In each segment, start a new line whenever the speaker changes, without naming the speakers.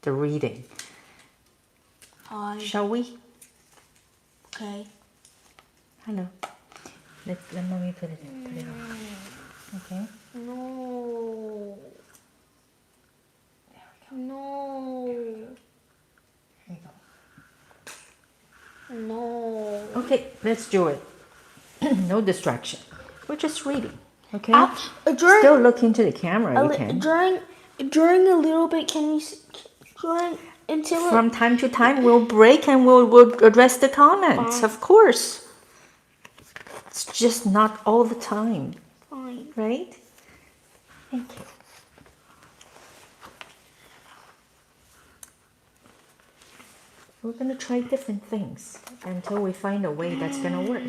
the reading.
Hi.
Shall we?
Okay.
Hello. Let mommy put it in. Put it on. Okay.
No.
There we go.
No.
Here you go.
No.
Okay, let's do it. No distraction. We're just reading. Okay. Still look into the camera. You can.
During a little bit, can we until
From time to time, we'll break and we'll address the comments.
Fine.
Of course. It's just not all the time.
Fine.
Right? Thank you. We're going to try different things until we find a way that's going to work.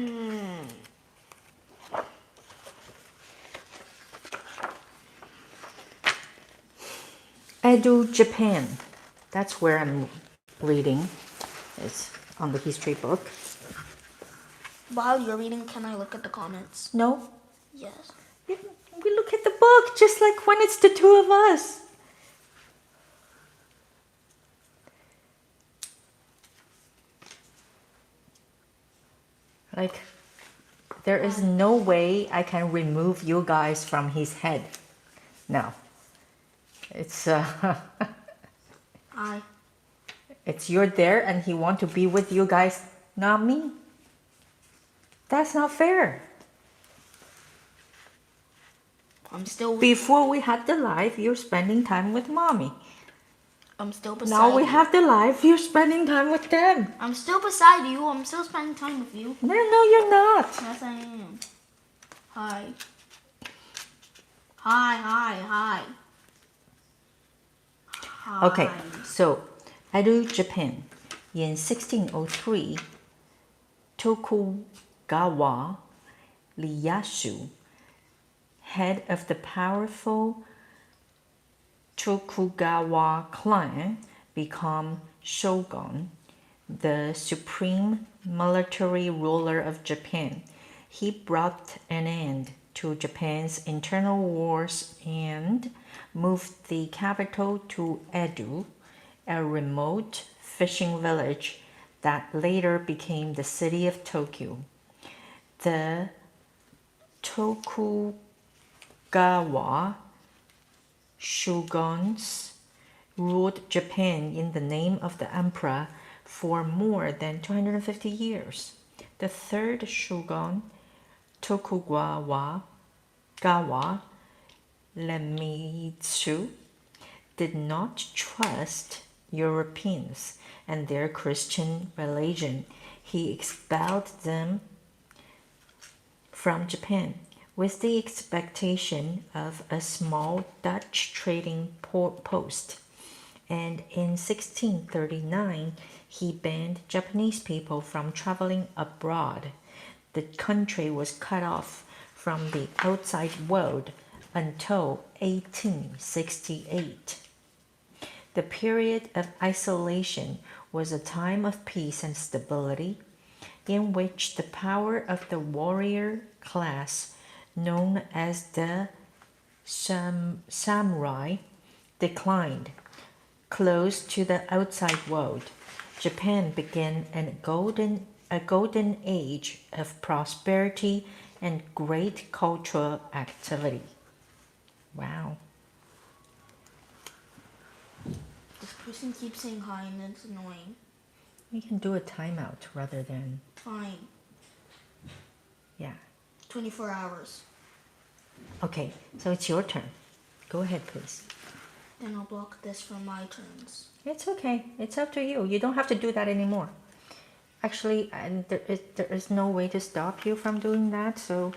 Edo, Japan. That's where I'm reading. It's on the history book.
While you're reading, can I look at the comments?
No?
Yes.
We look at the book just like when it's the two of us. Like, there is no way I can remove you guys from his head. No. It's it's you're there and he want to be with you guys, not me. That's not fair.
I'm still.
Before we had the live, you're spending time with mommy.
I'm still beside
Now we
you.
have the live, you're spending time with them.
I'm still beside you. I'm still spending time with you.
No, you're not.
Yes, I am. Hi. Hi, hi, hi. Hi.
Okay, so Edo, Japan. In 1603, Tokugawa Ieyasu, head of the powerful Tokugawa clan, became shogun, the supreme military ruler of Japan. He brought an end to Japan's internal wars and moved the capital to Edo, a remote fishing village that later became the city of Tokyo. The Tokugawa shoguns ruled Japan in the name of the emperor for more than 250 years. The third shogun, Tokugawa Ieyasu, did not trust Europeans and their Christian religion. He expelled them from Japan with the expectation of a small Dutch trading post. And in 1639, he banned Japanese people from traveling abroad. The country was cut off from the outside world until 1868. The period of isolation was a time of peace and stability in which the power of the warrior class, known as the samurai, declined. Close to the outside world, Japan began a golden age of prosperity and great cultural activity. Wow.
This person keeps saying hi and it's annoying.
We can do a timeout rather than...
Fine.
Yeah.
24 hours.
Okay, so it's your turn. Go ahead, please.
Then I'll block this for my turns.
It's okay. It's up to you. You don't have to do that anymore. Actually, there is no way to stop you from doing that, so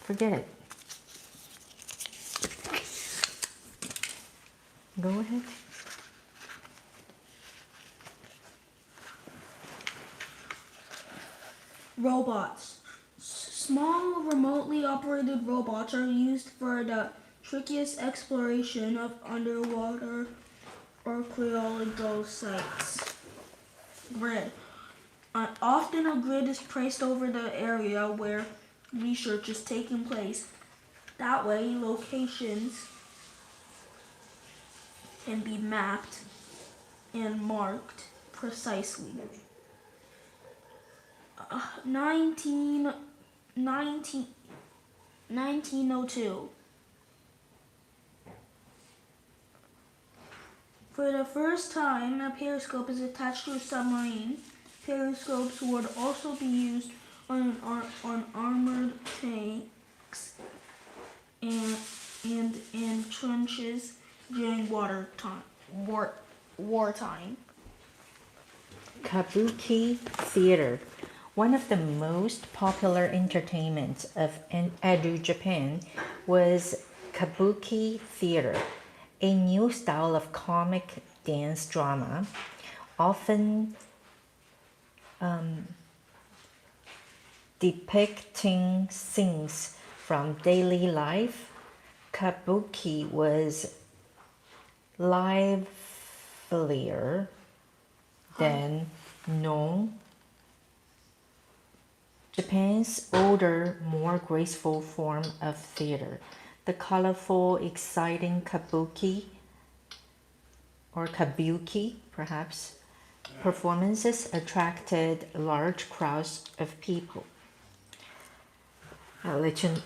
forget it. Go ahead.
Robots. Small, remotely operated robots are used for the trickiest exploration of underwater archaeological sites. Grid. Often a grid is placed over the area where research is taking place. That way, locations can be mapped and marked precisely. 1902. For the first time, a periscope is attached to a submarine. Periscopes would also be used on armored tanks and in trenches during wartime.
Kabuki theater. One of the most popular entertainments of Edo, Japan was Kabuki theater, a new style of comic dance drama, often depicting scenes from daily life. Kabuki was livelier than known Japan's older, more graceful form of theater. The colorful, exciting kabuki, or kabuki perhaps, performances attracted large crowds of people. I'll let you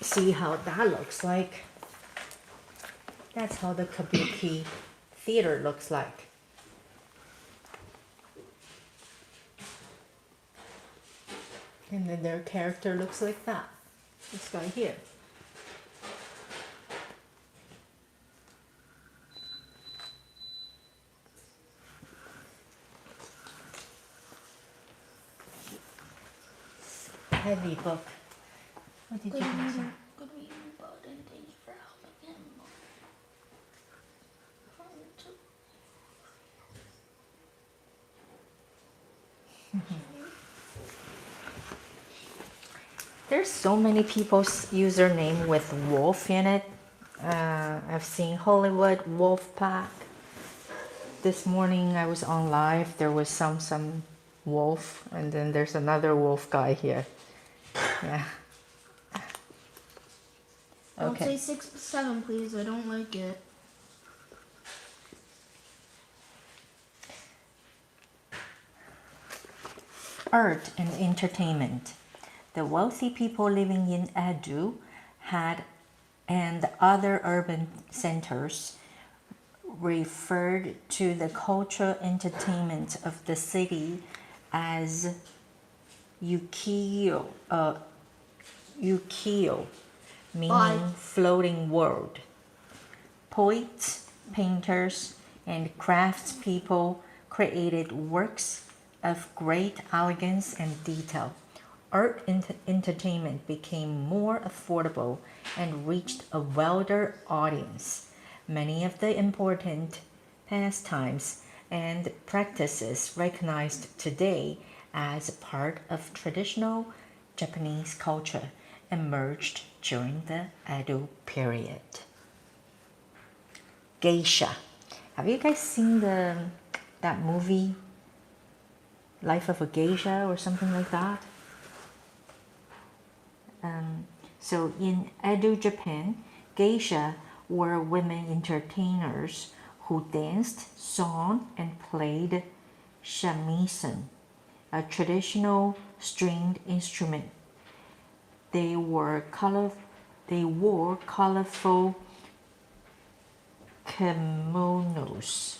see how that looks like. That's how the kabuki theater looks like. And then their character looks like that. This guy here. Heavy book. What did you do?
Good reading, bud, and thank you for helping him.
There's so many people's username with wolf in it. I've seen Hollywood Wolf Pack. This morning I was on live. There was some wolf, and then there's another wolf guy here. Yeah.
Don't
Okay.
say 6-7, please. I don't like it.
Art and entertainment. The wealthy people living in Edo had and other urban centers referred to the cultural entertainment of the city as ukiyo, meaning floating world. Poets, painters, and craftspeople created works of great elegance and detail. Art entertainment became more affordable and reached a wider audience. Many of the important pastimes and practices recognized today as part of traditional Japanese culture emerged during the Edo period. Geisha. Have you guys seen that movie, Life of a Geisha or something like that? So in Edo, Japan, geisha were women entertainers who danced, sang, and played shamisen, a traditional stringed instrument. They wore colorful kimonos,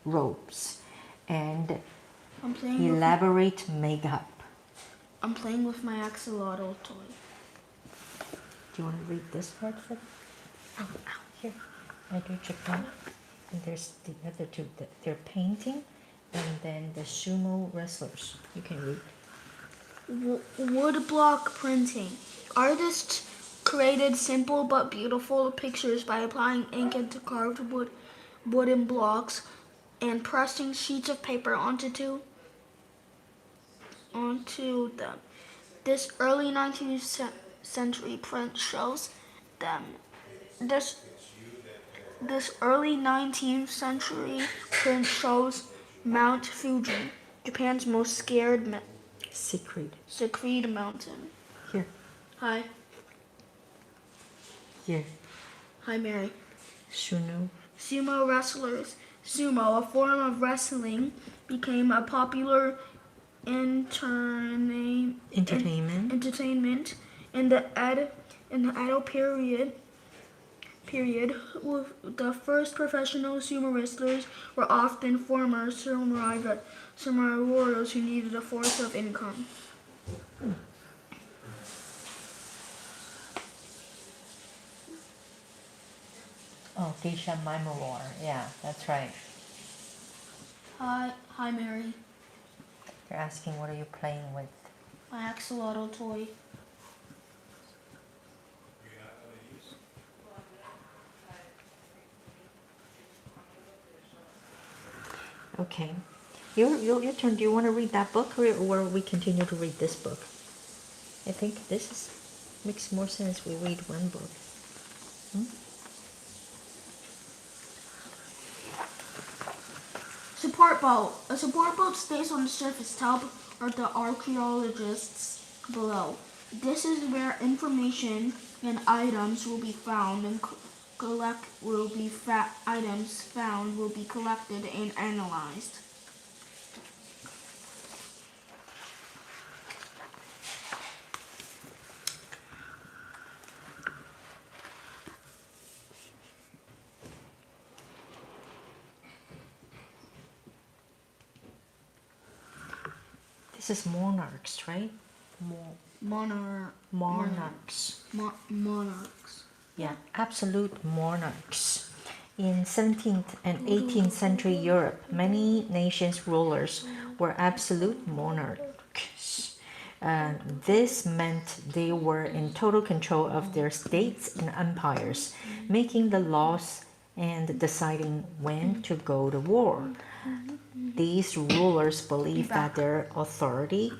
robes, and elaborate makeup.
I'm playing with my axolotl toy.
Do you want to read this part for them? Oh, here. Edo, Japan. And there's the other two. They're painting, and then the sumo wrestlers. You can read.
Woodblock printing. Artists created simple but beautiful pictures by applying ink into carved wooden blocks and pressing sheets of paper onto them. This early 19th century print shows them. This early 19th century print shows Mount Fuji, Japan's most secret mountain.
Here.
Hi.
Here.
Hi, Mary.
Suno
Sumo wrestlers. Sumo, a form of wrestling, became a popular entertainment in the Edo period. The first professional sumo wrestlers were often former samurai warriors who needed a source of income.
Oh, Geisha Mimolor. Yeah, that's right.
Hi, Mary.
They're asking what are you playing with?
My axolotl toy.
Okay. Your turn. Do you want to read that book or we continue to read this book? I think this makes more sense. We read one book.
Support boat. A support boat stays on the surface to help the archaeologists below. This is where information and items will be found and items found will be collected and analyzed.
This is monarchs, right? Monarchs.
Monarchs.
Yeah, absolute monarchs. In 17th and 18th century Europe, many nations' rulers were absolute monarchs. This meant they were in total control of their states and empires, making the laws and deciding when to go to war. These rulers believed that their authority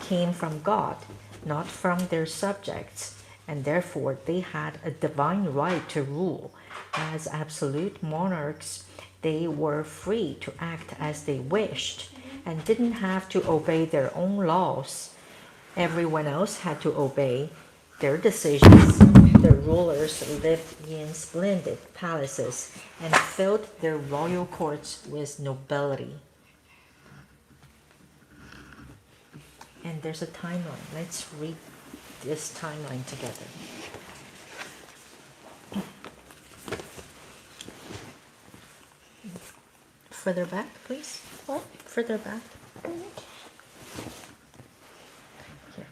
came from God, not from their subjects, and therefore they had a divine right to rule. As absolute monarchs, they were free to act as they wished and didn't have to obey their own laws. Everyone else had to obey their decisions. The rulers lived in splendid palaces and filled their royal courts with nobility. And there's a timeline. Let's read this timeline together. Further back, please.
What?
Further back. Here.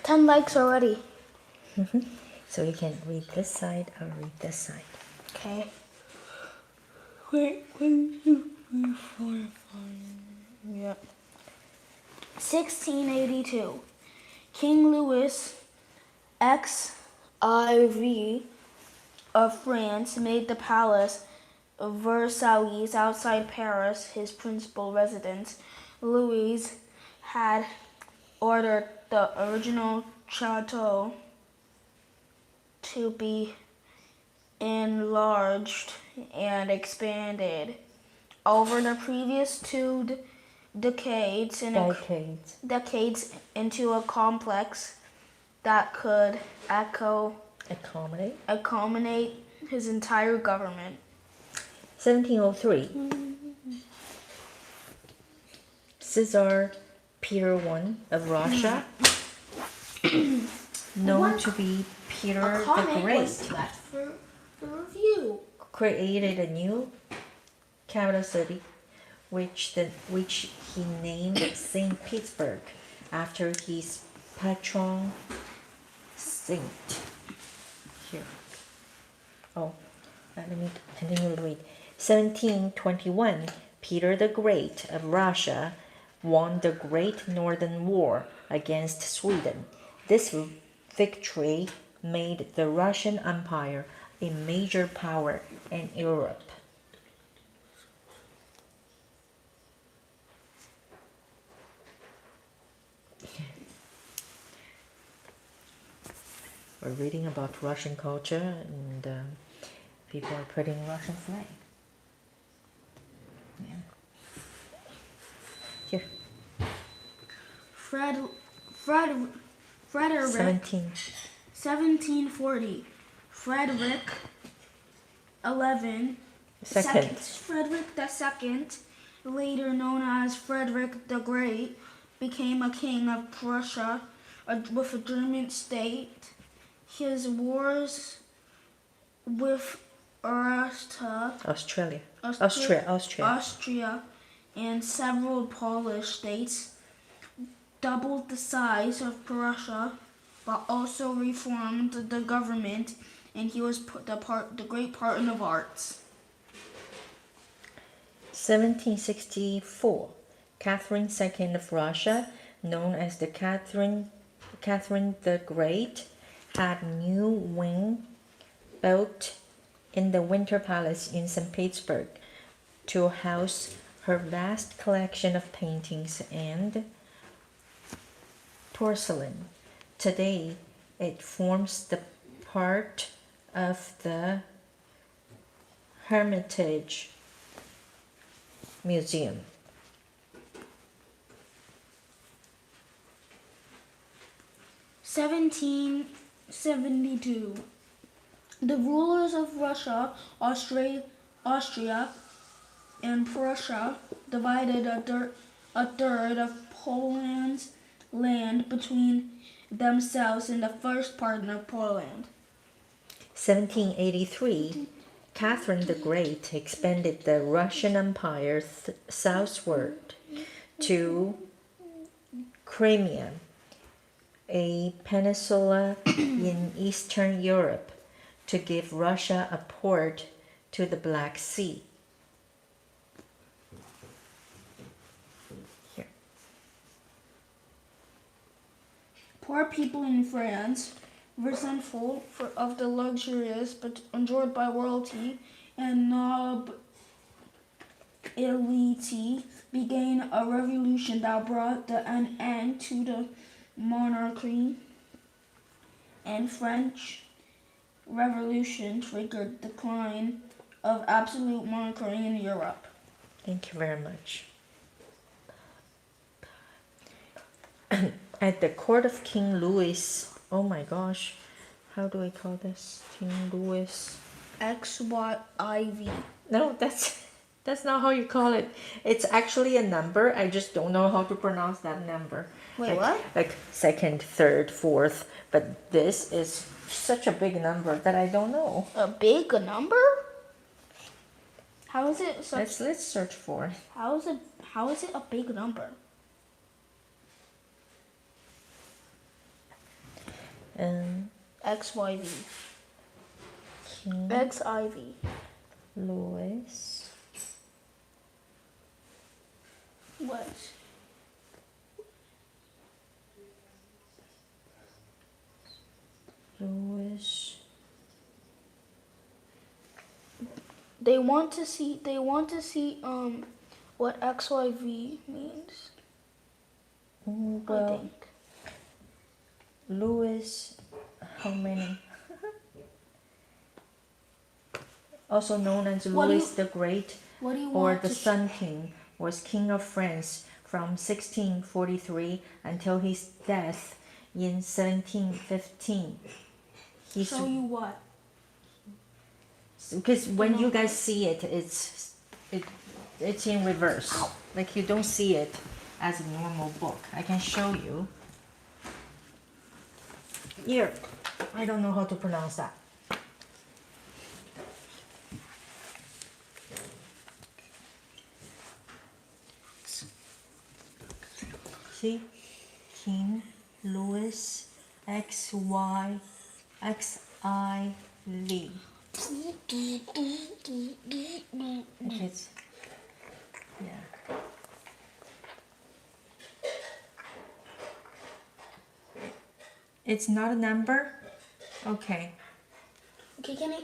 10 likes already.
So you can read this side or read this side.
Okay. Wait, 1, 2, 3, 4, 5. Yep. 1682. King Louis XIV of France made the palace of Versailles outside Paris his principal residence. Louis had ordered the original chateau to be enlarged and expanded. Over the previous 2 decades into a complex that could accommodate his entire government.
1703. Caesar Peter I of Russia, known to be Peter the Great,
For review.
created a new capital city, which he named St. Petersburg after his patron saint. Here. Oh, let me continue to read. 1721, Peter the Great of Russia won the Great Northern War against Sweden. This victory made the Russian Empire a major power in Europe. We're reading about Russian culture and people are putting Russian flag. Yeah. Here.
Frederick
17.
1740. Frederick 11
Second.
Frederick II, later known as Frederick the Great, became a king of Prussia with a German state. His wars with
Austria,
Austria, and several Polish states doubled the size of Prussia, but also reformed the government, and he was the great patron of arts.
1764. Catherine II of Russia, known as the Catherine the Great, had new wing built in the Winter Palace in St. Petersburg to house her vast collection of paintings and porcelain. Today, it forms the part of the Hermitage Museum.
'72. The rulers of Russia, Austria, and Prussia divided a third of Poland's land between themselves in the first part of Poland.
1783, Catherine the Great expanded the Russian Empire southward to Crimea, a peninsula in Eastern Europe, to give Russia a port to the Black Sea. Here.
Poor people in France, resentful of the luxuries but enjoyed by royalty and nobility, began a revolution that brought an end to the monarchy, and French Revolution triggered the decline of absolute monarchy in Europe.
Thank you very much. At the court of King Louis, oh my gosh, how do I call this? King Louis.
XYIV.
No, that's not how you call it. It's actually a number. I just don't know how to pronounce that number.
Wait, what?
Like second, third, fourth. But this is such a big number that I don't know.
A big number? How is it such?
Let's search for it.
How is it a big number? XYV.
King
XIV.
Louis.
What?
Louis.
They want to see what XYV means. I
Well,
think.
Louis, how many? Also known as
What do
Louis
you-
the Great
What do you
or
want
the
to
Sun King, was King of France from 1643 until his death in 1715.
show you what?
Because when you guys see it, it's in reverse. Like you don't see it as a normal book. I can show you. Here, I don't know how to pronounce that. See, King Louis XY XIV. If it's yeah. It's not a number? Okay.
Okay, can I?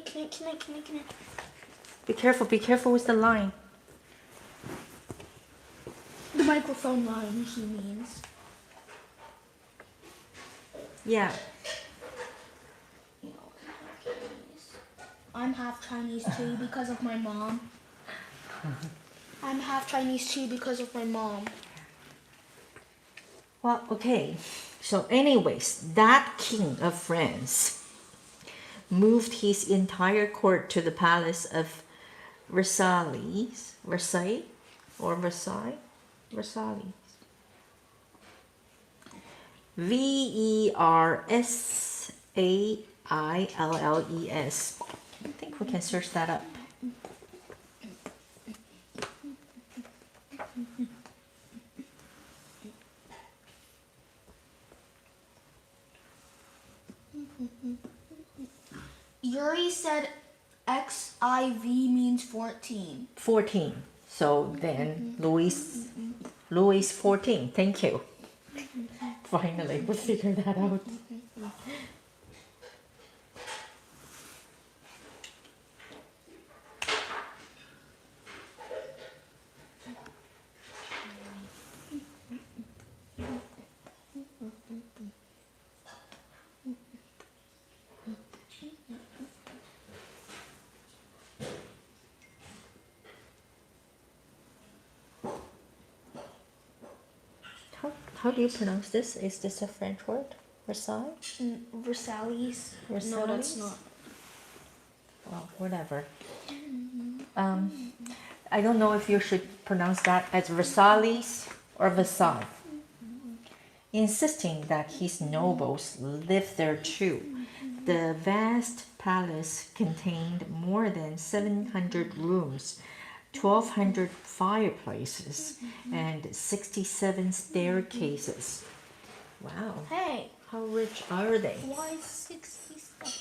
Be careful with the line.
The microphone line, he means.
Yeah.
I'm half Chinese too because of my mom. I'm half Chinese too because of my mom.
Well, okay. So anyways, that king of France moved his entire court to the palace of Versailles, or Versailles, Versailles. Versailles. I think we can search that up.
Yuri said XIV means 14.
14. So then Louis 14. Thank you. Finally, we figured that out. How do you pronounce this? Is this a French word? Versailles?
Versailles?
Versailles?
No, that's not.
Well, whatever. I don't know if you should pronounce that as Versailles or Versailles. Insisting that his nobles lived there too, the vast palace contained more than 700 rooms, 1,200 fireplaces, and 67 staircases. Wow.
Hey,
How rich are they?
why 67?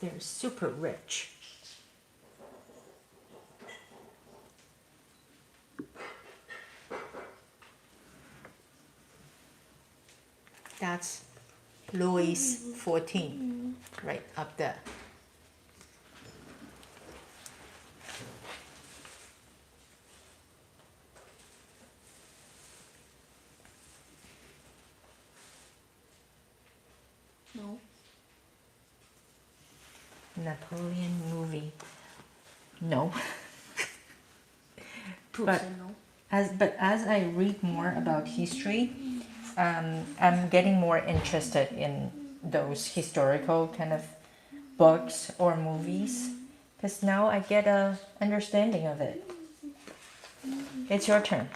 They're super rich. That's Louis 14, right up there.
No.
Napoleon movie. No.
Proof
But
said no.
as I read more about history, I'm getting more interested in those historical kind of books or movies, because now I get a understanding of it. It's your turn.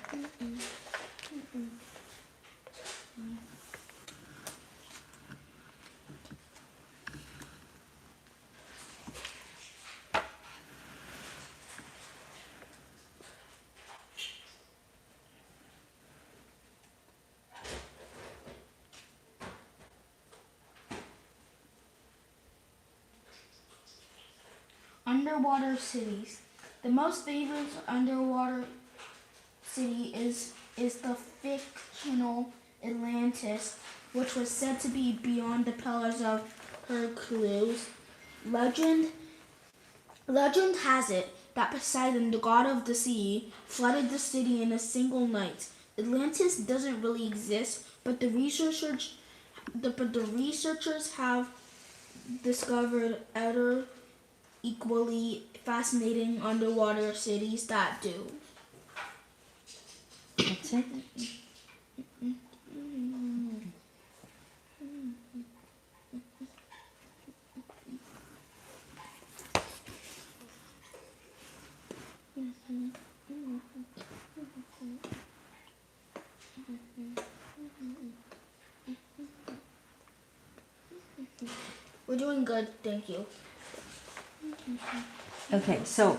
Underwater cities. The most famous underwater city is the fictional Atlantis, which was said to be beyond the pillars of Hercules. Legend has it that Poseidon, the god of the sea, flooded the city in a single night. Atlantis doesn't really exist, but the researchers have discovered other equally fascinating underwater cities that do.
That's it.
We're doing good, thank you.
Okay, so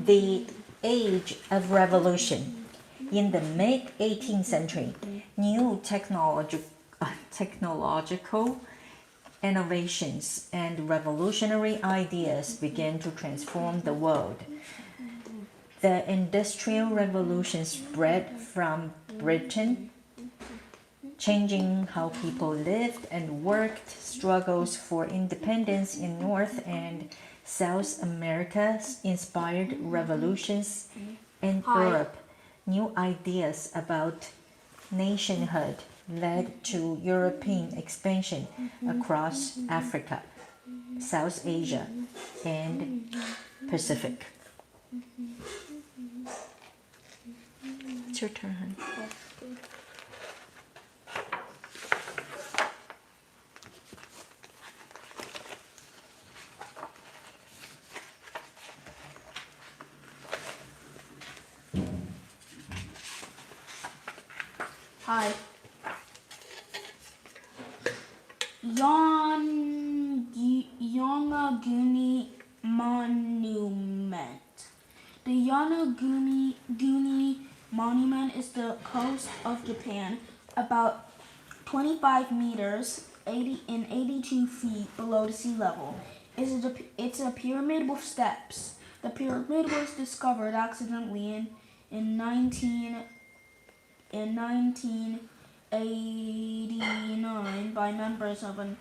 the age of revolution. In the mid 18th century, new technological innovations and revolutionary ideas began to transform the world. The Industrial Revolution spread from Britain, changing how people lived and worked. Struggles for independence in North and South America inspired revolutions in Europe. New ideas about nationhood led to European expansion across Africa, South Asia, and Pacific. It's your turn, honey.
I. Yonaguni Monument. The Yonaguni Monument is the coast of Japan, about 25 meters, 82 feet below the sea level. It's a pyramid with steps. The pyramid was discovered accidentally in 1989 by members of an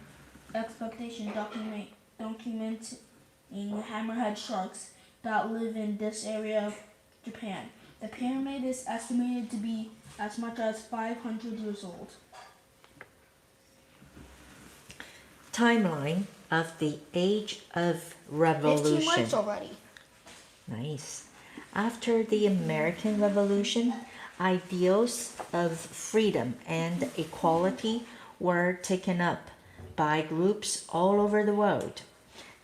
expedition documenting hammerhead sharks that live in this area of Japan. The pyramid is estimated to be as much as 500 years old.
Timeline of the Age of
15
Revolution.
months already.
Nice. After the American Revolution, ideals of freedom and equality were taken up by groups all over the world.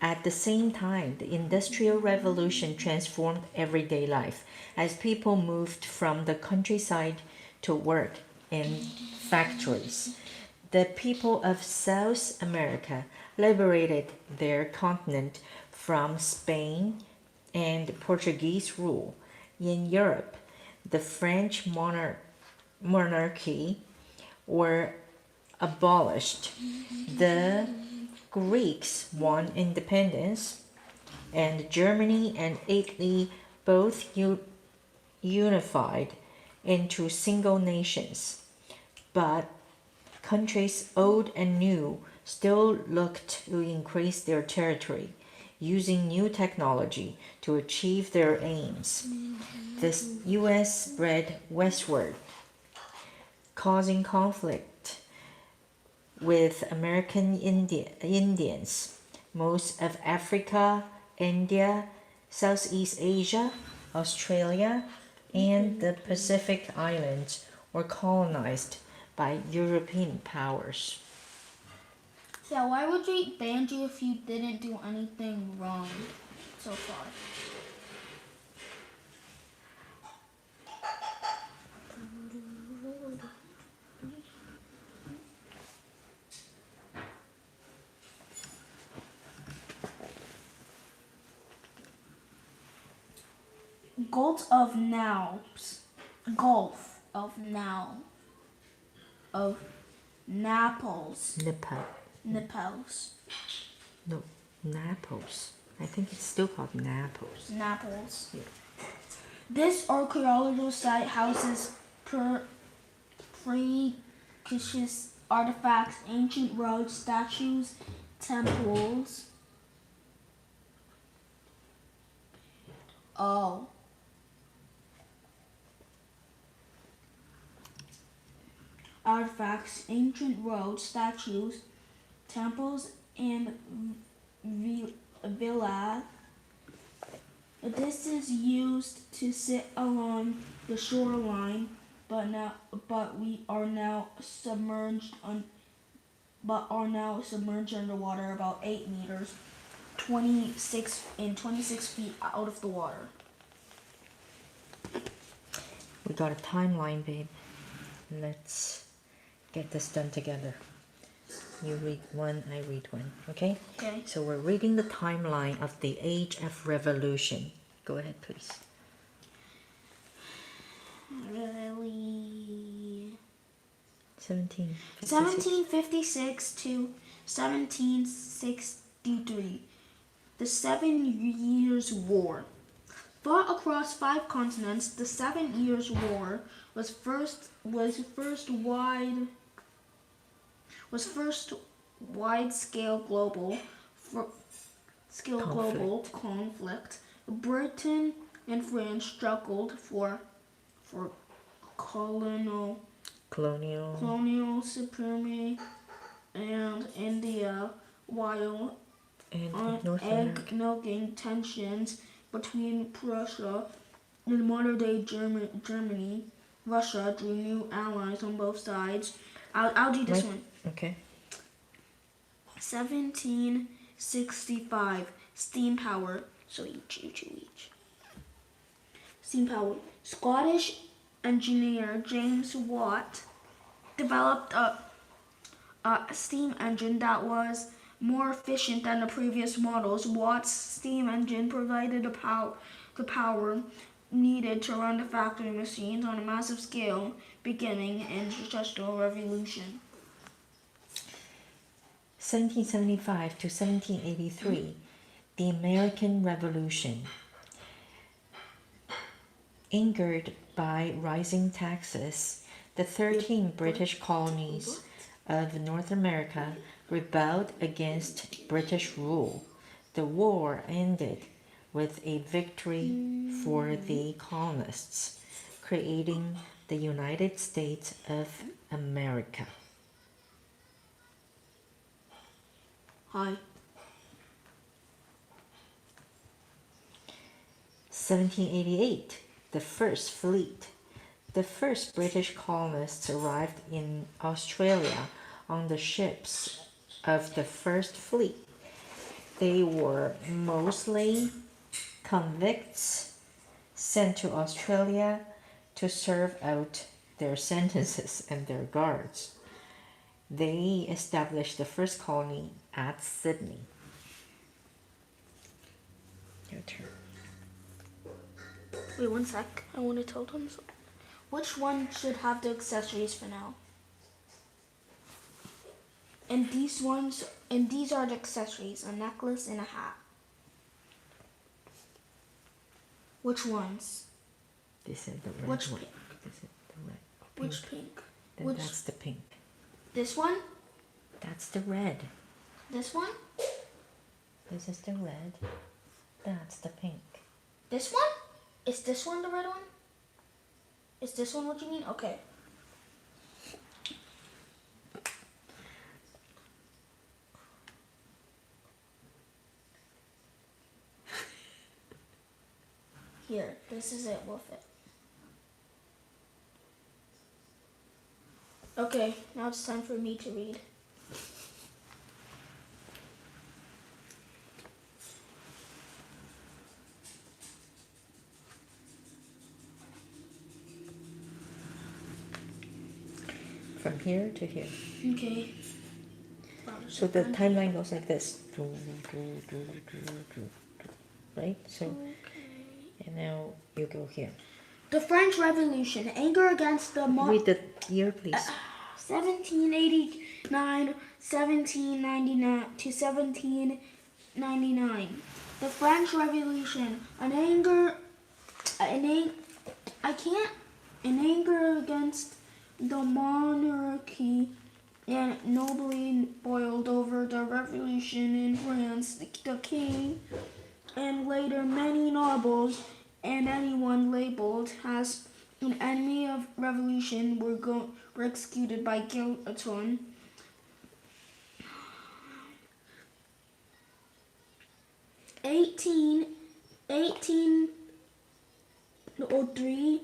At the same time, the Industrial Revolution transformed everyday life as people moved from the countryside to work in factories. The people of South America liberated their continent from Spain and Portuguese rule. In Europe, the French monarchy were abolished. The Greeks won independence, and Germany and Italy both unified into single nations. But countries old and new still looked to increase their territory, using new technology to achieve their aims. The US spread westward, causing conflict with American Indians. Most of Africa, India, Southeast Asia, Australia, and the Pacific Islands were colonized by European powers.
So why would we ban you if you didn't do anything wrong so far? Gulf of Naples. Naples.
No, Naples. I think it's still called Naples.
Naples.
Yeah.
This archaeological site houses precious artifacts, ancient roads, statues, temples. Artifacts, ancient roads, statues, temples, and villa. This is used to sit along the shoreline, but we are now submerged underwater about 8 meters, 26 feet out of the water.
We got a timeline, babe. Let's get this done together. You read one, I read one, okay?
Okay.
So we're reading the timeline of the Age of Revolution. Go ahead, please.
Really?
1756
to 1763. The 7 Years' War. Fought across 5 continents, the 7 Years' War was first wide-scale global conflict. Britain and France struggled for colonial supremacy, and India, while egging tensions between Prussia and modern-day Germany. Russia drew new allies on both sides. I'll do this one.
Okay.
1765. Steam power. So each. Steam power. Scottish engineer James Watt developed a steam engine that was more efficient than the previous models. Watt's steam engine provided the power needed to run the factory machines on a massive scale, beginning the Industrial Revolution.
1775 to 1783, the American Revolution. Angered by rising taxes, the 13 British colonies of North America rebelled against British rule. The war ended with a victory for the colonists, creating the United States of America.
Hi.
1788, the first fleet. The first British colonists arrived in Australia on the ships of the first fleet. They were mostly convicts sent to Australia to serve out their sentences and their guards. They established the first colony at Sydney. Your turn.
Wait 1 sec. I want to tell them something. Which one should have the accessories for now? And these are the accessories, a necklace and a hat. Which ones?
This is the red
Which
one.
pink?
This is the red.
Which pink?
Then
Which?
that's the pink.
This one?
That's the red.
This one?
This is the red. That's the pink.
This one? Is this one the red one? Is this one what you mean? Okay. Here, this is it with it. Okay, now it's time for me to read.
From here to here.
Okay.
So the timeline goes like this. Right? So, and now you go here.
The French Revolution, anger against the
Read the year, please.
1789, 1799 to 1799. The French Revolution, an anger against the monarchy and nobly boiled over the revolution in France. The king and later many nobles and anyone labeled as an enemy of revolution were executed by guillotine. 1803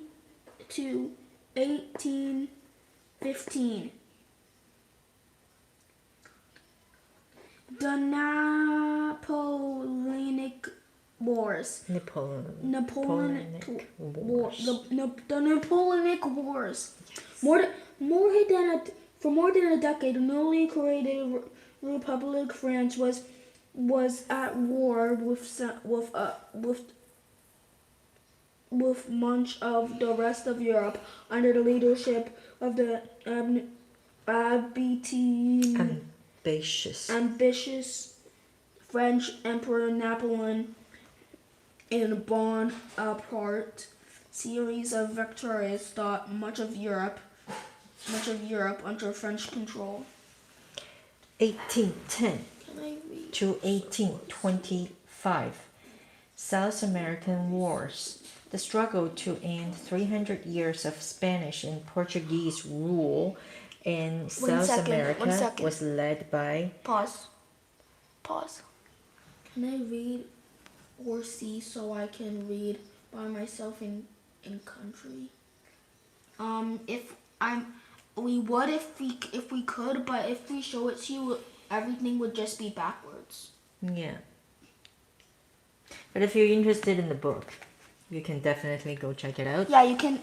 to 1815. The Napoleonic Wars.
Napoleonic Wars.
The Napoleonic Wars. For more than a decade, the newly created Republic France was at war with much of the rest of Europe under the leadership of the ambitious French Emperor Napoleon and Bonaparte. Series of victories got much of Europe under French control.
1810
Can I read?
to 1825. South American Wars. The struggle to end 300 years of Spanish and Portuguese rule in South America was led by...
Pause. Can I read or see so I can read by myself in country? We would if we could, but if we show it to you, everything would just be backwards.
Yeah. But if you're interested in the book, you can definitely go check it out.
Yeah, you can.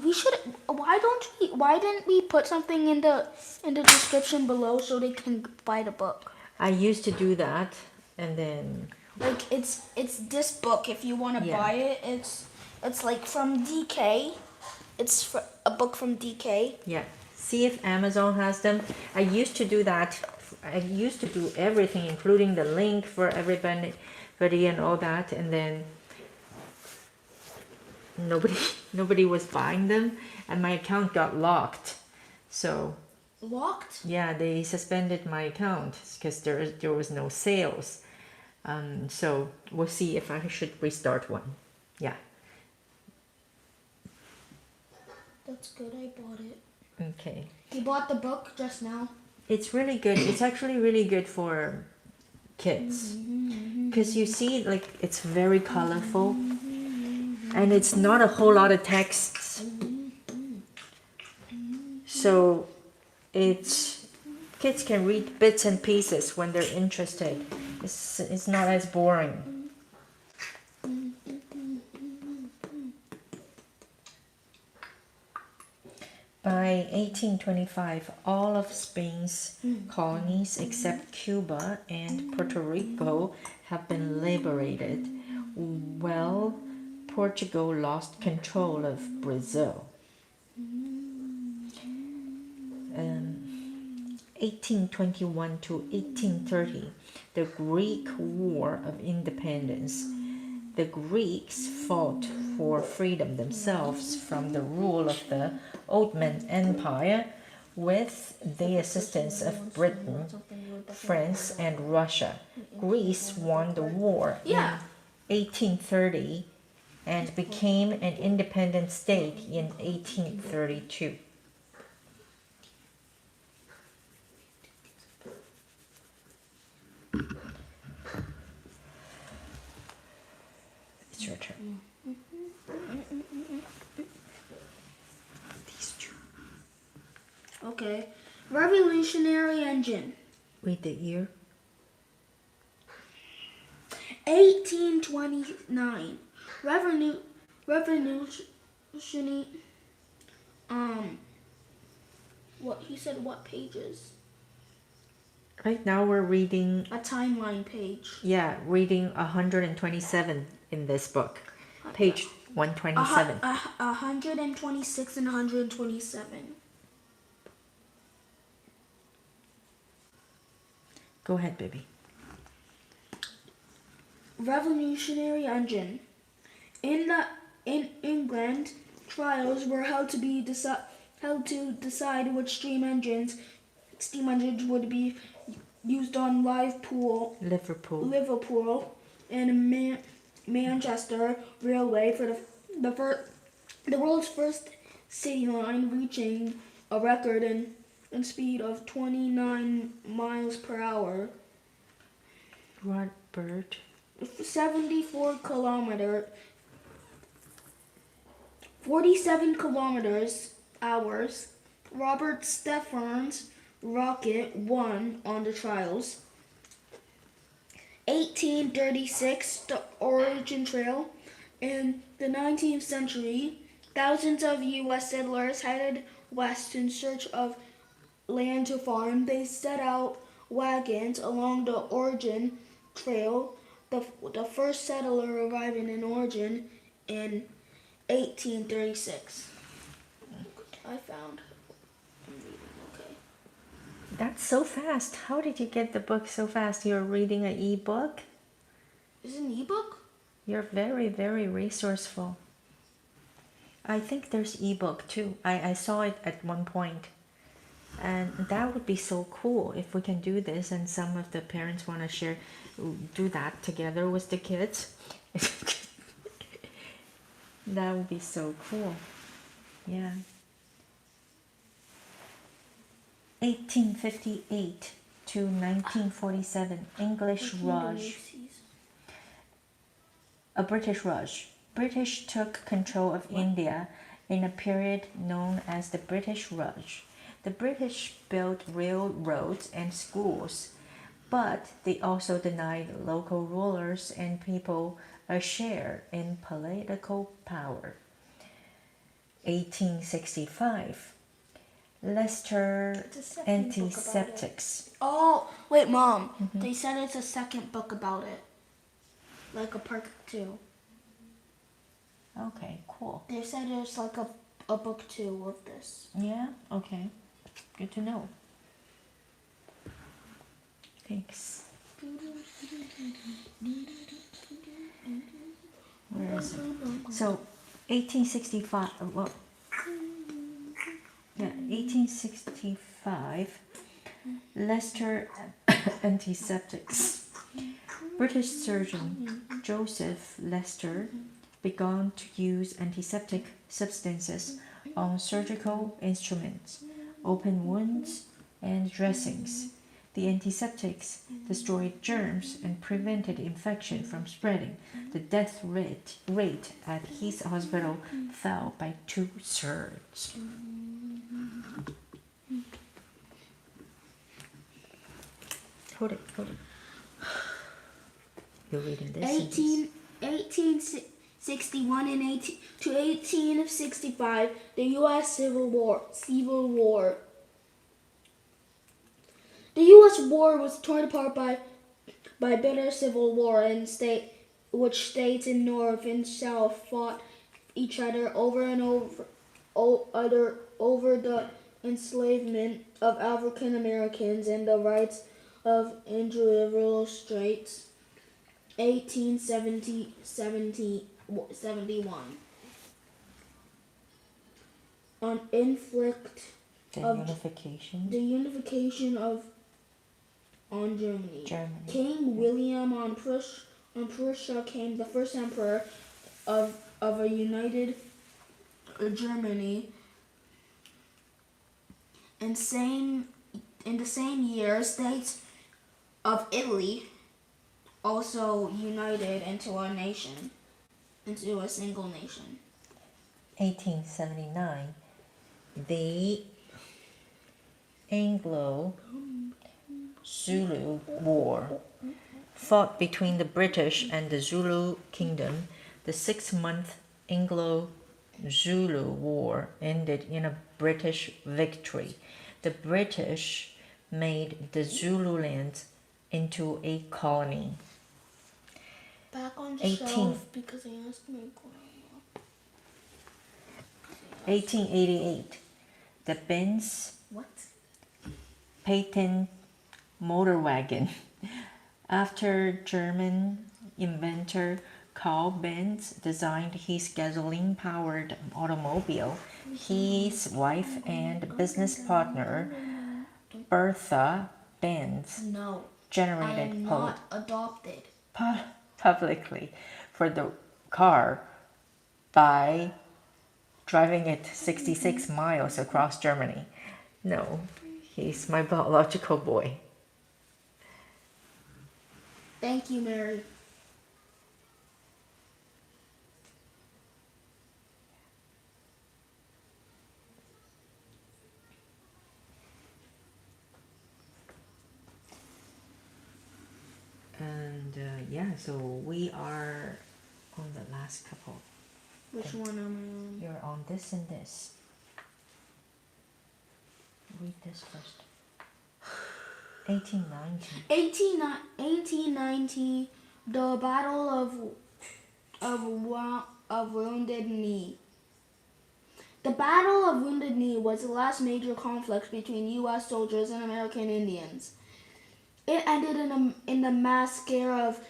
We should. Why don't we? Why didn't we put something in the description below so they can buy the book?
I used to do that, and then
Like it's this book. If you want to
Yeah.
buy it, it's like from DK. It's a book from DK.
yeah, see if Amazon has them. I used to do that. I used to do everything, including the link for everybody and all that, and then nobody nobody was buying them, and my account got locked. So
Locked.
yeah, they suspended my account because there was no sales. So we'll see if I should restart one. Yeah.
That's good. I bought it.
Okay.
You bought the book just now.
It's really good. It's actually really good for kids because you see, like, it's very colorful and it's not a whole lot of texts. So it's kids can read bits and pieces when they're interested. It's not as boring. By 1825, all of Spain's colonies except Cuba and Puerto Rico have been liberated, while Portugal lost control of Brazil. 1821 to 1830, the Greek War of Independence. The Greeks fought for freedom themselves from the rule of the Ottoman Empire with the assistance of Britain, France, and Russia. Greece won the war in 1830 and became an independent state in 1832. It's your turn. These two.
Okay. Revolutionary engine.
Read the year.
1829. Revolutionary. What he said? What pages?
Right now we're reading,
A timeline page.
yeah, reading 127 in this book. Page 127.
126 and 127.
Go ahead, baby.
Revolutionary engine. In England, trials were held to decide which steam engines would be used on Liverpool and Manchester Railway for the world's first city line, reaching a record in speed of 29 miles per hour.
Robert.
47 kilometers hours. Robert Stephen's rocket won on the trials. 1836, the Origin Trail. In the 19th century, thousands of U.S. settlers headed west in search of land to farm. They set out wagons along the Origin Trail. The first settler arriving in Oregon in 1836. I found. Okay.
That's so fast. How did you get the book so fast? You're reading an e-book?
Is it an ebook?
You're very, very resourceful. I think there's ebook too. I saw it at one point. And that would be so cool if we can do this and some of the parents want to do that together with the kids. That would be so cool. Yeah. 1858 to 1947, English Raj. A British Raj. British took control of India in a period known as the British Raj. The British built railroads and schools, but they also denied local rulers and people a share in political power. 1865. Leicester
It's a second book about it.
Antiseptics.
Oh, wait, Mom. They said it's a second book about it. Like a part 2.
Okay, cool.
They said there's like a book 2 of this.
Yeah, okay. Good to know. Thanks. Where is it? So, 1865, well, yeah, 1865, Leicester Antiseptics. British surgeon Joseph Leicester began to use antiseptic substances on surgical instruments, open wounds, and dressings. The antiseptics destroyed germs and prevented infection from spreading. The death rate at his hospital fell by 2/3. Hold it. You're reading this.
1861 and 1865, the U.S. Civil War. The U.S. war was torn apart by bitter civil war, and which states in North and South fought each other over the enslavement of African Americans and the rights of individual states. 1871. On inflict
The
of
unification.
the unification of on Germany. King William on Prussia came the first emperor of a united Germany. In the same year, states of Italy also united into a single nation.
1879, the Anglo-Zulu War fought between the British and the Zulu Kingdom. The 6-month Anglo-Zulu War ended in a British victory. The British made the Zululand into a colony.
Back on the shelf because I asked my grandma.
1888, the Benz patent motor wagon. After German inventor Carl Benz designed his gasoline-powered automobile, his wife and business partner Bertha Benz generated
not adopted
publicly for the car by driving it 66 miles across Germany. No, he's my biological boy.
Thank you, Mary.
And so we are on the last couple.
Which one am I on?
You're on this and this. Read this first. 1890.
1890, the Battle of Wounded Knee. The Battle of Wounded Knee was the last major conflict between U.S. soldiers and American Indians. It ended in the massacre of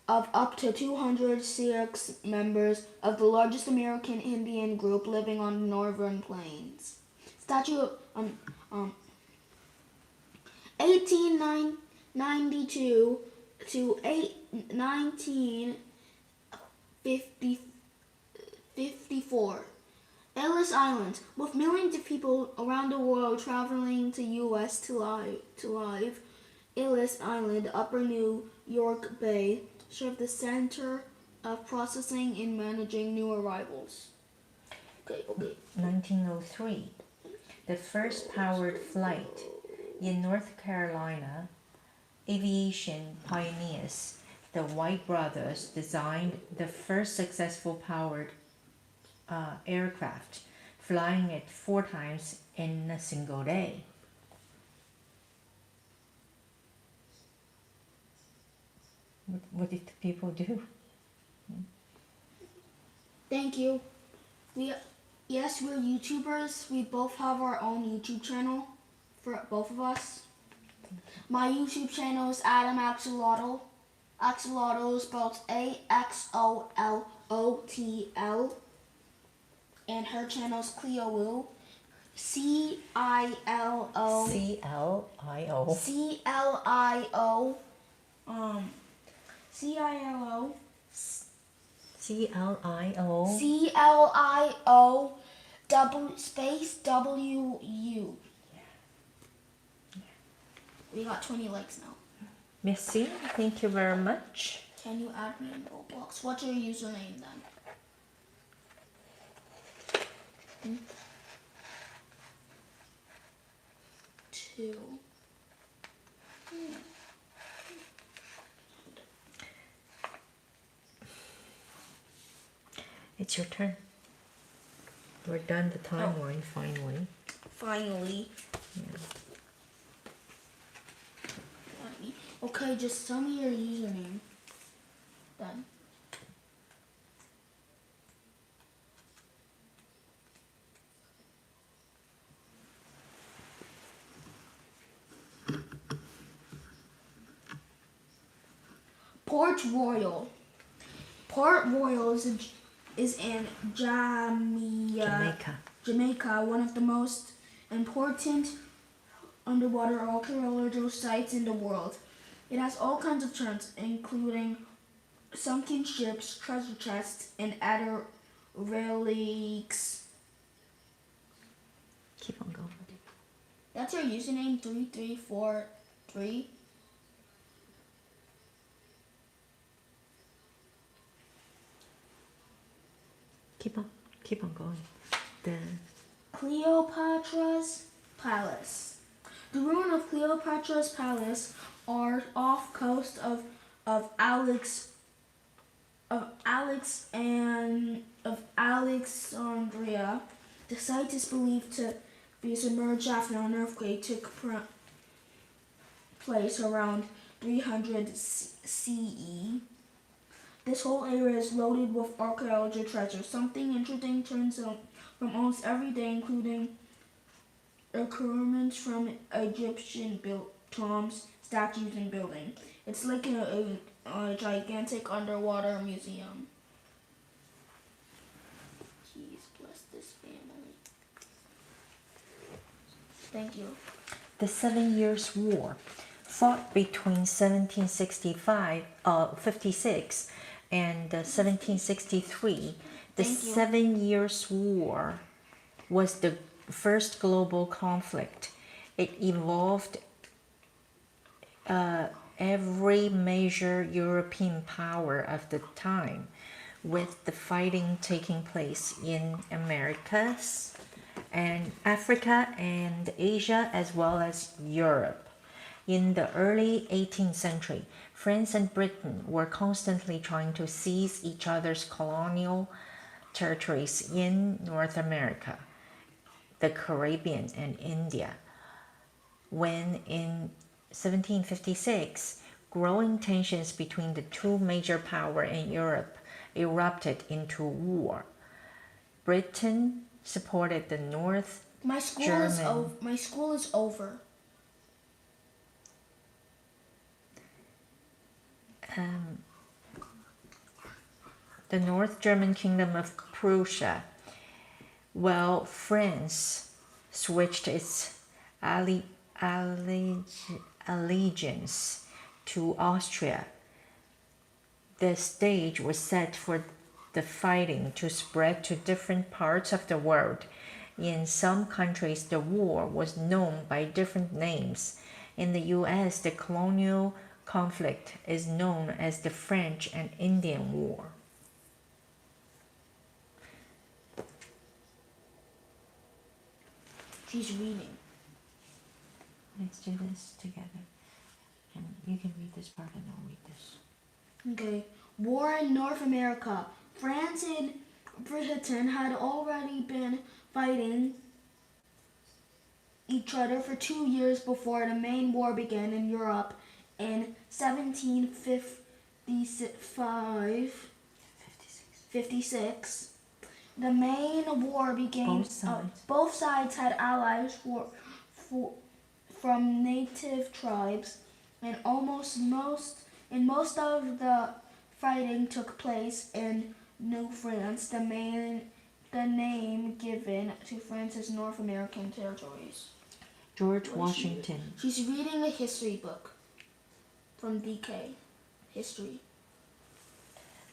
up to 206 members of the largest American Indian group living on the northern plains. 1892 to 1954. Ellis Island, with millions of people around the world traveling to U.S. to live, Ellis Island, Upper New York Bay, served the center of processing and managing new arrivals. Okay.
1903. The first powered flight in North Carolina. Aviation pioneers, the White brothers, designed the first successful powered aircraft, flying it 4 times in a single day. What did the people do?
Thank you. Yes, we're YouTubers. We both have our own YouTube channel for both of us. My YouTube channel is Adam Axolotl. Axolotl is spelled AXOLOTL. And her channel is Clio. CILO.
CLIO.
CLIO. CILO.
CLIO.
CLIO. Space WU. We got 20 likes now.
Merci. Thank you very much.
Can you add me in Roblox? What's your username then? Two.
It's your turn. We're done the timeline finally.
Finally.
Yeah.
Okay, just tell me your username. Done. Port Royal. Port Royal is in
Jamaica.
Jamaica, one of the most important underwater archaeological sites in the world. It has all kinds of charms, including sunken ships, treasure chests, and other relics.
Keep on going.
That's your username, 3343.
Keep on going. The
Cleopatra's Palace. The ruin of Cleopatra's Palace are off coast of Alexandria. The site is believed to be submerged after an earthquake took place around 300 CE. This whole area is loaded with archaeological treasure. Something interesting turns up from almost every day, including occurrences from Egyptian built tombs, statues, and buildings. It's like a gigantic underwater museum. Jeez, bless this family. Thank you.
The 7 Years' War, fought between 56 and 1763. The
Thank you.
7 Years' War was the first global conflict. It involved every major European power of the time, with the fighting taking place in Americas and Africa and Asia, as well as Europe. In the early 18th century, France and Britain were constantly trying to seize each other's colonial territories in North America, the Caribbean, and India. When in 1756, growing tensions between the two major powers in Europe erupted into war. Britain supported the North
My school is over.
The North German Kingdom of Prussia, while France switched its allegiance to Austria. The stage was set for the fighting to spread to different parts of the world. In some countries, the war was known by different names. In the US, the colonial conflict is known as the French and Indian War.
She's reading.
Let's do this together. And you can read this part and I'll read this.
Okay. War in North America. France and Britain had already been fighting each other for 2 years before the main war began in Europe in 1755. 56. The main war began. Both sides had allies from native tribes, and most of the fighting took place in New France. The name given to France's North American territories.
George Washington.
She's reading a history book from DK History.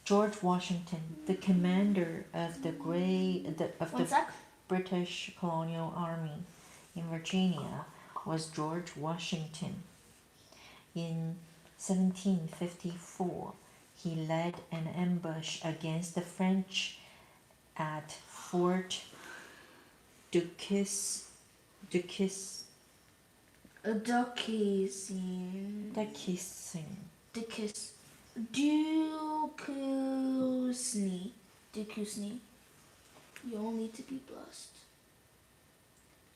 George Washington, the commander of the British colonial army in Virginia, was George Washington. In 1754, he led an ambush against the French at Fort Duquesne.
Duquesne. You all need to be blessed.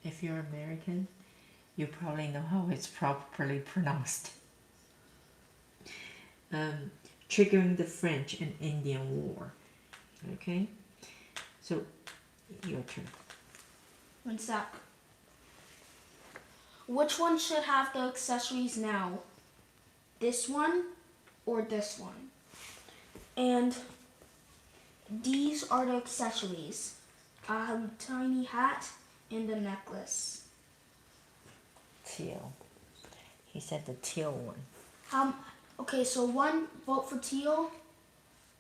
If you're American, you probably know how it's properly pronounced. Triggering the French and Indian War. Okay? So, your turn.
One sec. Which one should have the accessories now? This one or this one? And these are the accessories. A tiny hat and a necklace.
Teal. He said the teal one.
Okay, so 1 vote for teal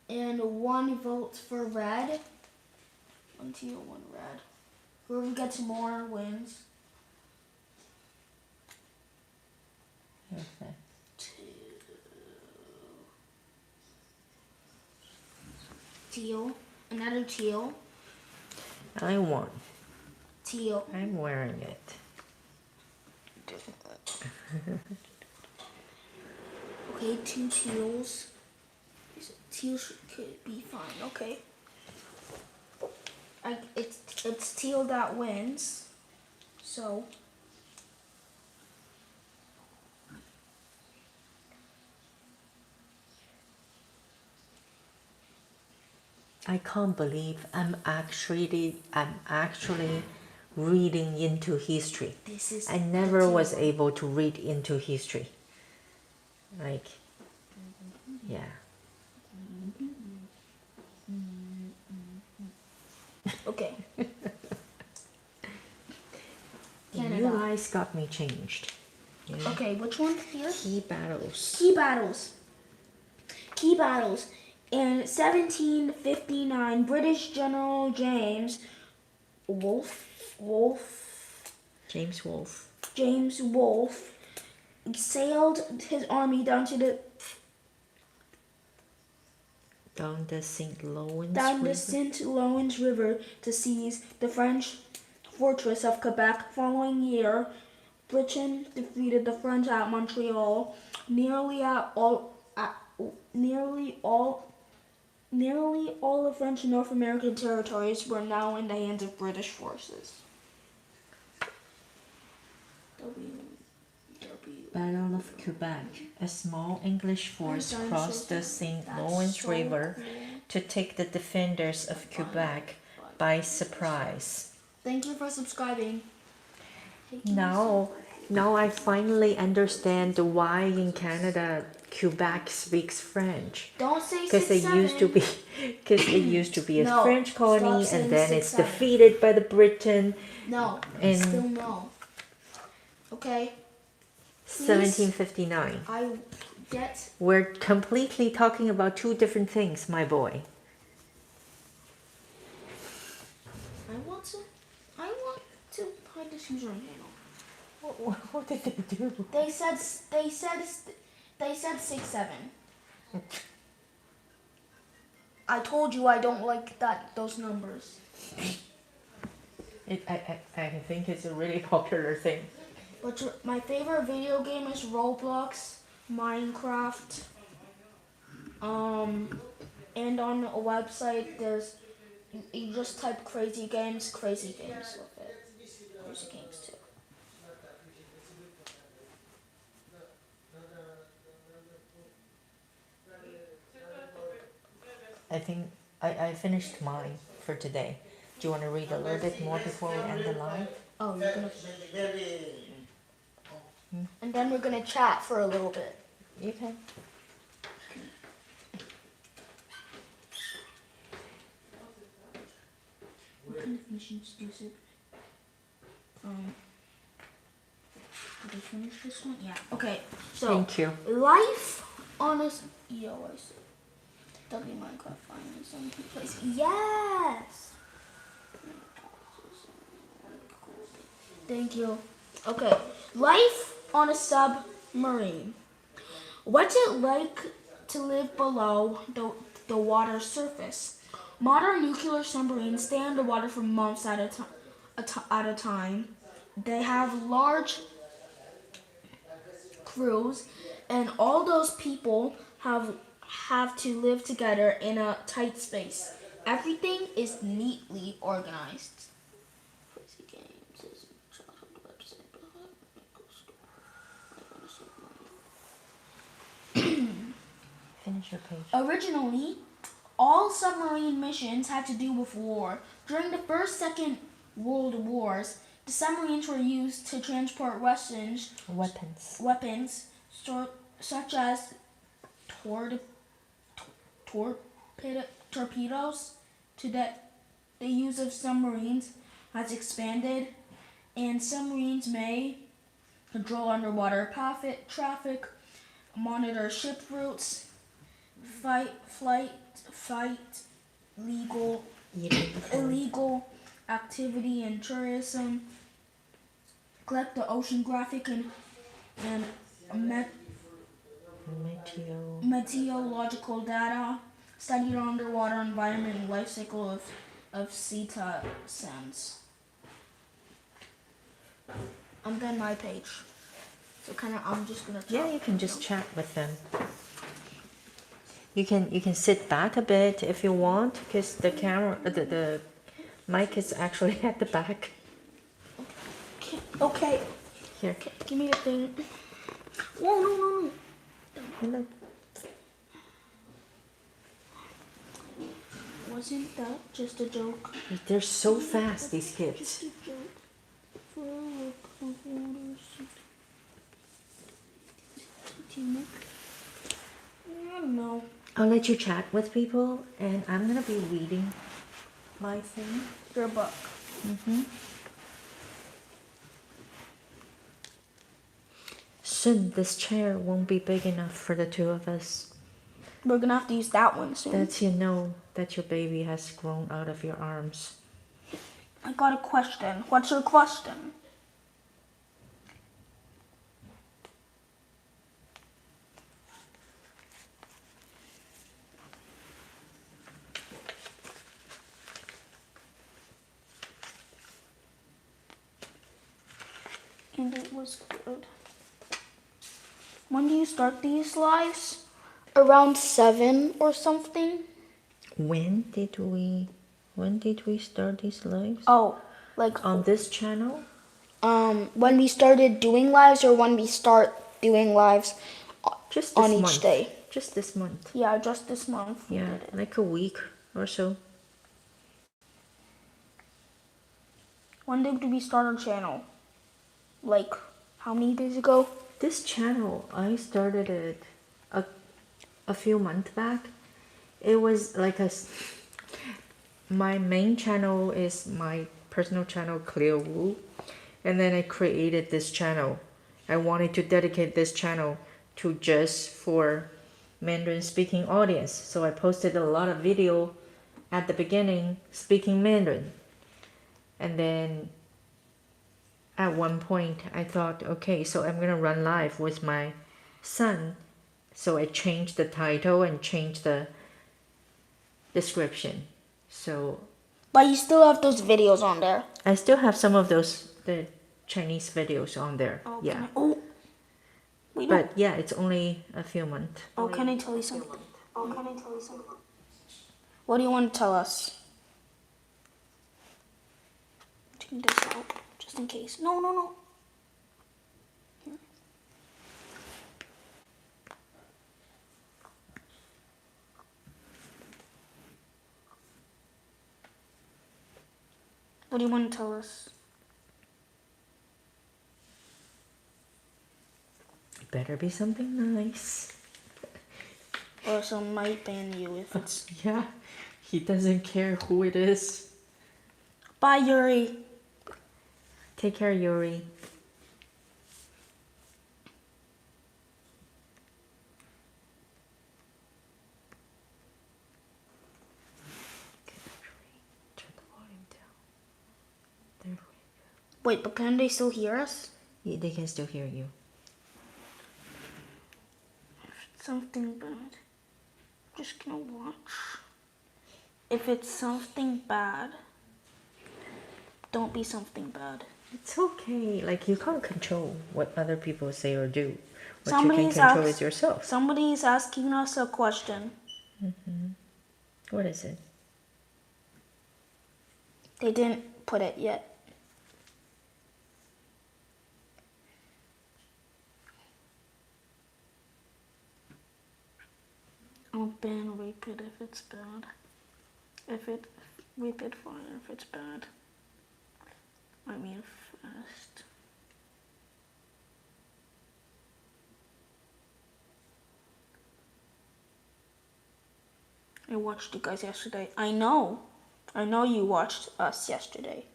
and 1 vote for red. 1 teal, 1 red. Whoever gets more wins.
Okay.
2. Teal. Another teal.
I won.
Teal.
I'm wearing it.
Okay, 2 teals. Teal could be fine. Okay. It's teal that wins. So.
I can't believe I'm actually reading into history. I never was able to read into history. Like, yeah.
Okay.
You guys got me changed. Yeah.
Okay, which one here?
Key battles.
Key battles. In 1759, British General James Wolfe sailed his army down the St. Lawrence River to seize the French fortress of Quebec. Following year, Britain defeated the French at Montreal. Nearly all the French and North American territories were now in the hands of British forces.
Battle of Quebec. A small English force crossed the St. Lawrence River to take the defenders of Quebec by surprise.
Thank you for subscribing.
Now I finally understand why in Canada Quebec speaks French.
Don't say
because it used to be a
No,
French colony,
stop
and then
saying
it's
6, 7.
defeated by the Britain.
No,
in
still no. Okay.
1759. We're completely talking about 2 different things, my boy.
I want to hide this username.
What did they do?
They said 6, 7. I told you I don't like those numbers.
I think it's a really popular thing.
But my favorite video game is Roblox, Minecraft, and on a website there's You just type crazy games with it. Crazy games too.
I think I finished mine for today. Do you want to read a little bit more before we end the live?
Oh, you're gonna. And then we're gonna chat for a little bit.
You can.
What kind of missions do you did I finish this one? Yeah. Okay. So
Thank you.
life on a I see. W Minecraft finally some place. Yes. Thank you. Okay. Life on a submarine. What's it like to live below the water's surface? Modern nuclear submarines stay underwater for months at a time. They have large crews, and all those people have to live together in a tight space. Everything is neatly organized. Crazy games is childhood website.
Finish your page.
Originally, all submarine missions had to do with war. During the First, Second World Wars, the submarines were used to transport weapons such as torpedoes. Today, the use of submarines has expanded, and submarines may control underwater traffic, monitor ship routes, fight illegal activity and tourism, collect the oceanographic and meteorological data, study the underwater environment and life cycle of cetaceans. I'm done my page. So I'm just gonna.
Yeah, you can just chat with them. You can sit back a bit if you want, because the camera, the mic is actually at the back.
Okay.
Here.
Okay, give me the thing. Whoa, no.
Hello.
Wasn't that just a joke?
They're so fast, these kids.
Just a joke. I don't know.
I'll let you chat with people, and I'm gonna be reading my thing.
Your book.
Soon, this chair won't be big enough for the two of us.
We're gonna have to use that one soon.
That's you know that your baby has grown out of your arms.
I got a question. What's your question? And it was good. When do you start these lives? Around 7 or something.
When did we start these lives?
Oh, like
On this channel?
when we started doing lives, or when we start doing lives
Just
on
this
each
month.
day.
Just this month.
Yeah, just this month. we
Yeah,
did it.
like a week or so.
When did we start our channel? Like how many days ago?
This channel, I started it a few months back. It was like my main channel is my personal channel, Clio, and then I created this channel. I wanted to dedicate this channel to just for Mandarin speaking audience. So I posted a lot of video at the beginning speaking Mandarin. And then at one point I thought, okay, so I'm gonna run live with my son. So I changed the title and changed the description. So
But you still have those videos on there.
I still have some of the Chinese videos on there.
Oh,
Yeah.
But
Yeah, it's only a few months.
oh, can I tell you something? What do you want to tell us? taking this out just in case. No, no, no. Here. What do you want to tell us?
Better be something nice.
Or some might ban you if it's.
Yeah, he doesn't care who it is.
Bye, Yuri.
Take care, Yuri. Turn the volume down. There we go.
Wait, but can they still hear us?
Yeah, they can still hear you.
Something bad. Just gonna watch. If it's something bad, don't be something bad.
It's okay. Like, you can't control what other people say or do. What
Somebody's
you can control is yourself.
Somebody's asking us a question.
What is it?
They didn't put it yet. I'll ban Rapid if it's bad. Rapid fire if it's bad. I mean fast. I watched you guys yesterday. I know you watched us yesterday.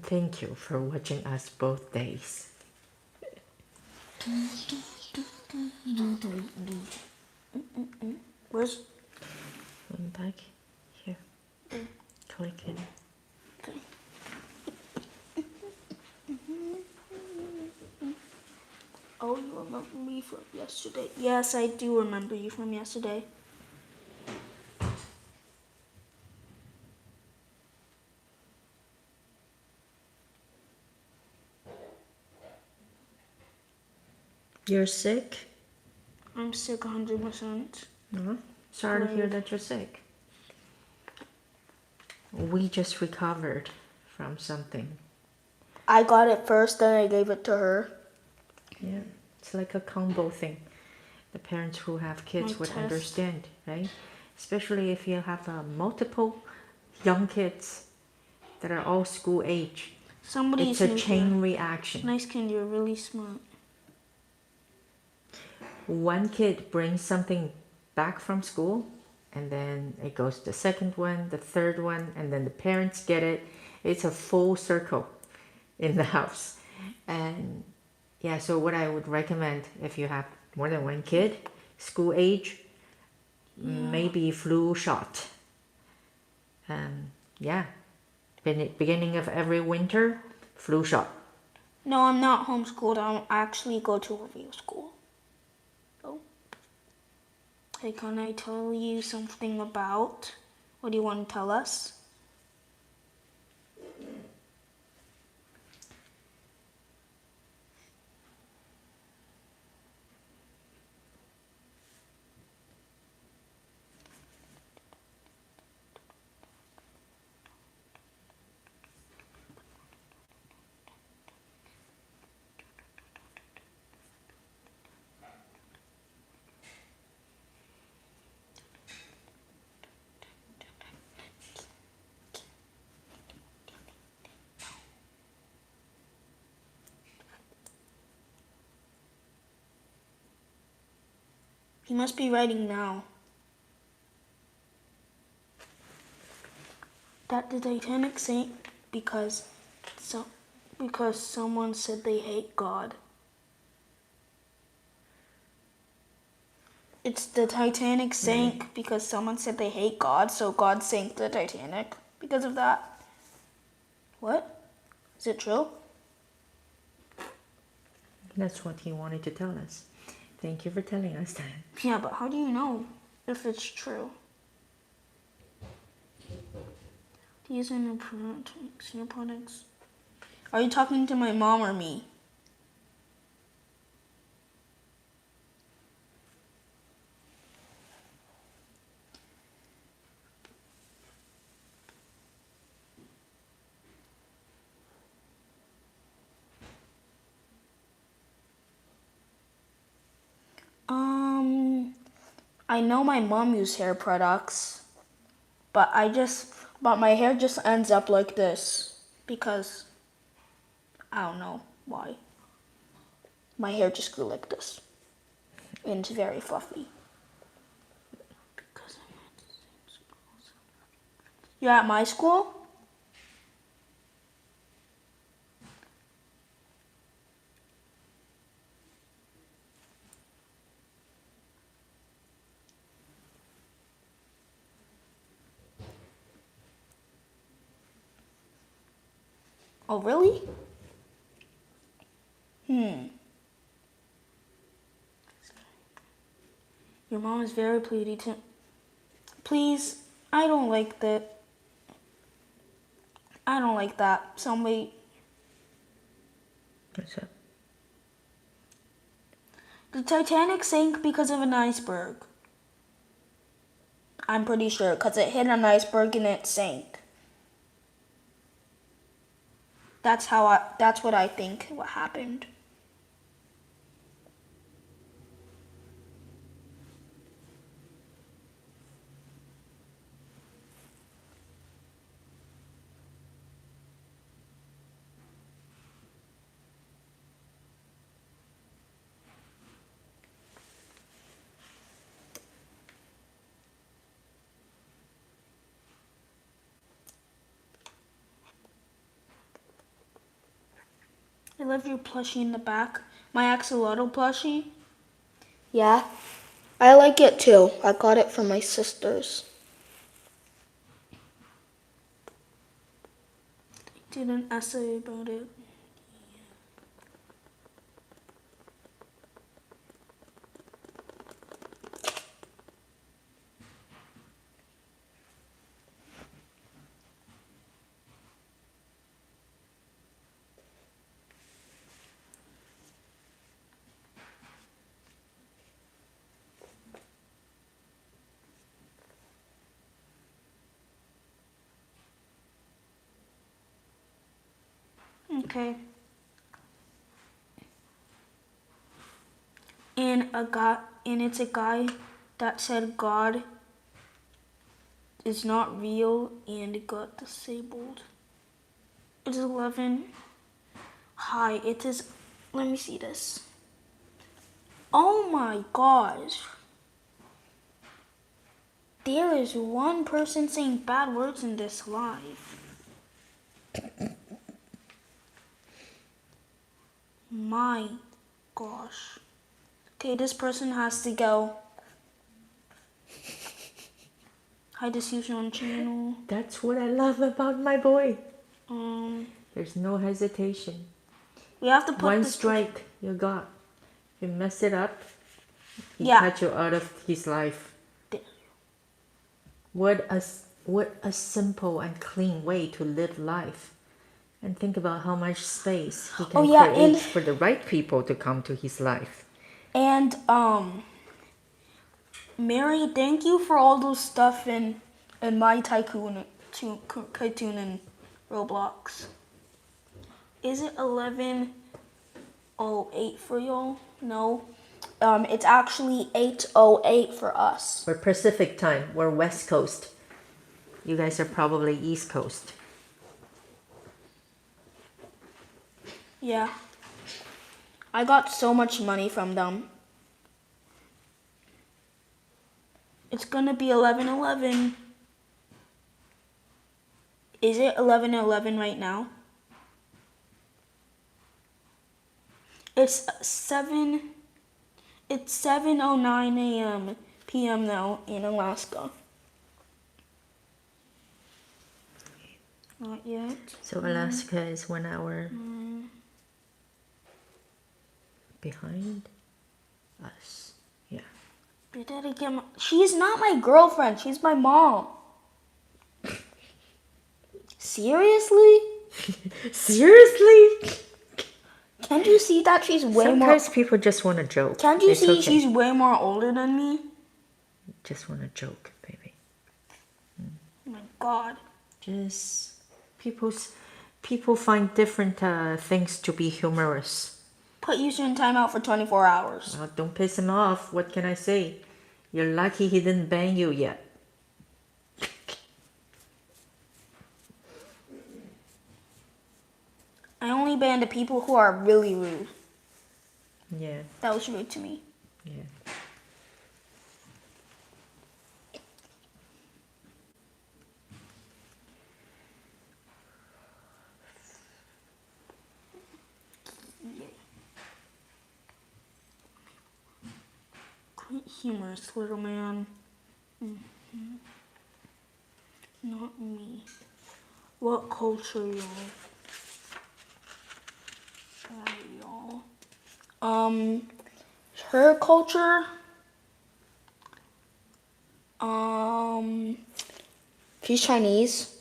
Thank you for watching us both days.
Where's
Back here. Click it.
okay. Oh, you remember me from yesterday? Yes, I do remember you from yesterday.
You're sick?
I'm sick 100%.
No. Sorry to hear
Great.
that you're sick. We just recovered from something.
I got it first, then I gave it to her.
Yeah, it's like a combo thing. The parents who have kids
My
would
test.
understand, right? Especially if you have multiple young kids that are all school age.
Somebody's
It's a
new
chain
here.
reaction.
Nice kid, you're really smart.
One kid brings something back from school, and then it goes to the second one, the third one, and then the parents get it. It's a full circle in the house. And yeah, so what I would recommend if you have more than one kid, school age, maybe flu shot. Yeah, beginning of every winter, flu shot.
No, I'm not homeschooled. I actually go to a real school. Oh. Hey, can I tell you something about? What do you want to tell us? He must be writing now. That the Titanic sank because someone said they hate God. It's the Titanic sank because someone said they hate God, so God sank the Titanic because of that. What? Is it true?
That's what he wanted to tell us. Thank you for telling us that.
Yeah, but how do you know if it's true? These are new products. Are you talking to my mom or me? I know my mom used hair products, but my hair just ends up like this because I don't know why. My hair just grew like this, and it's very fluffy. Because I'm at the same school. You're at my school? Oh, really? Your mom is very pretty too. Please, I don't like that. I don't like that. Somebody.
What's up?
The Titanic sank because of an iceberg. I'm pretty sure, because it hit an iceberg and it sank. That's what I think what happened. I love your plushie in the back. My axolotl plushie. Yeah, I like it too. I got it from my sisters. I did an essay about it. Okay. And it's a guy that said God is not real and got disabled. It's 11. Hi, it is. Let me see this. Oh my gosh. There is one person saying bad words in this live. My gosh. Okay, this person has to go. Hide this user on channel.
That's what I love about my boy.
Um,
There's no hesitation.
we have to put
One
this.
strike you got. You mess it up, he
Yeah.
cut you out of his life. What a simple and clean way to live life. And think about how much space he can create for the right people to come to his life.
And Mary, thank you for all those stuff in my cartoon and Roblox. Is it 11:08 for y'all? No. It's actually 8:08 for us.
We're Pacific time. We're West Coast. You guys are probably East Coast.
Yeah. I got so much money from them. It's gonna be 11:11. Is it 11:11 right now? It's 7:09 p.m. now in Alaska. Not yet.
So Alaska is 1 hour behind us. Yeah.
She's not my girlfriend. She's my mom. Seriously?
Seriously?
Can't you see that she's way
Sometimes people just want to joke.
Can't you see she's way more older than me?
Just want to joke, baby.
Oh my God.
Just people find different things to be humorous.
Put user in timeout for 24 hours.
Well, don't piss him off. What can I say? You're lucky he didn't bang you yet.
I only ban the people who are really rude.
Yeah,
That was rude to me.
yeah.
Quite humorous, little man. Not me. What culture, y'all? Y'all. Her culture. She's Chinese.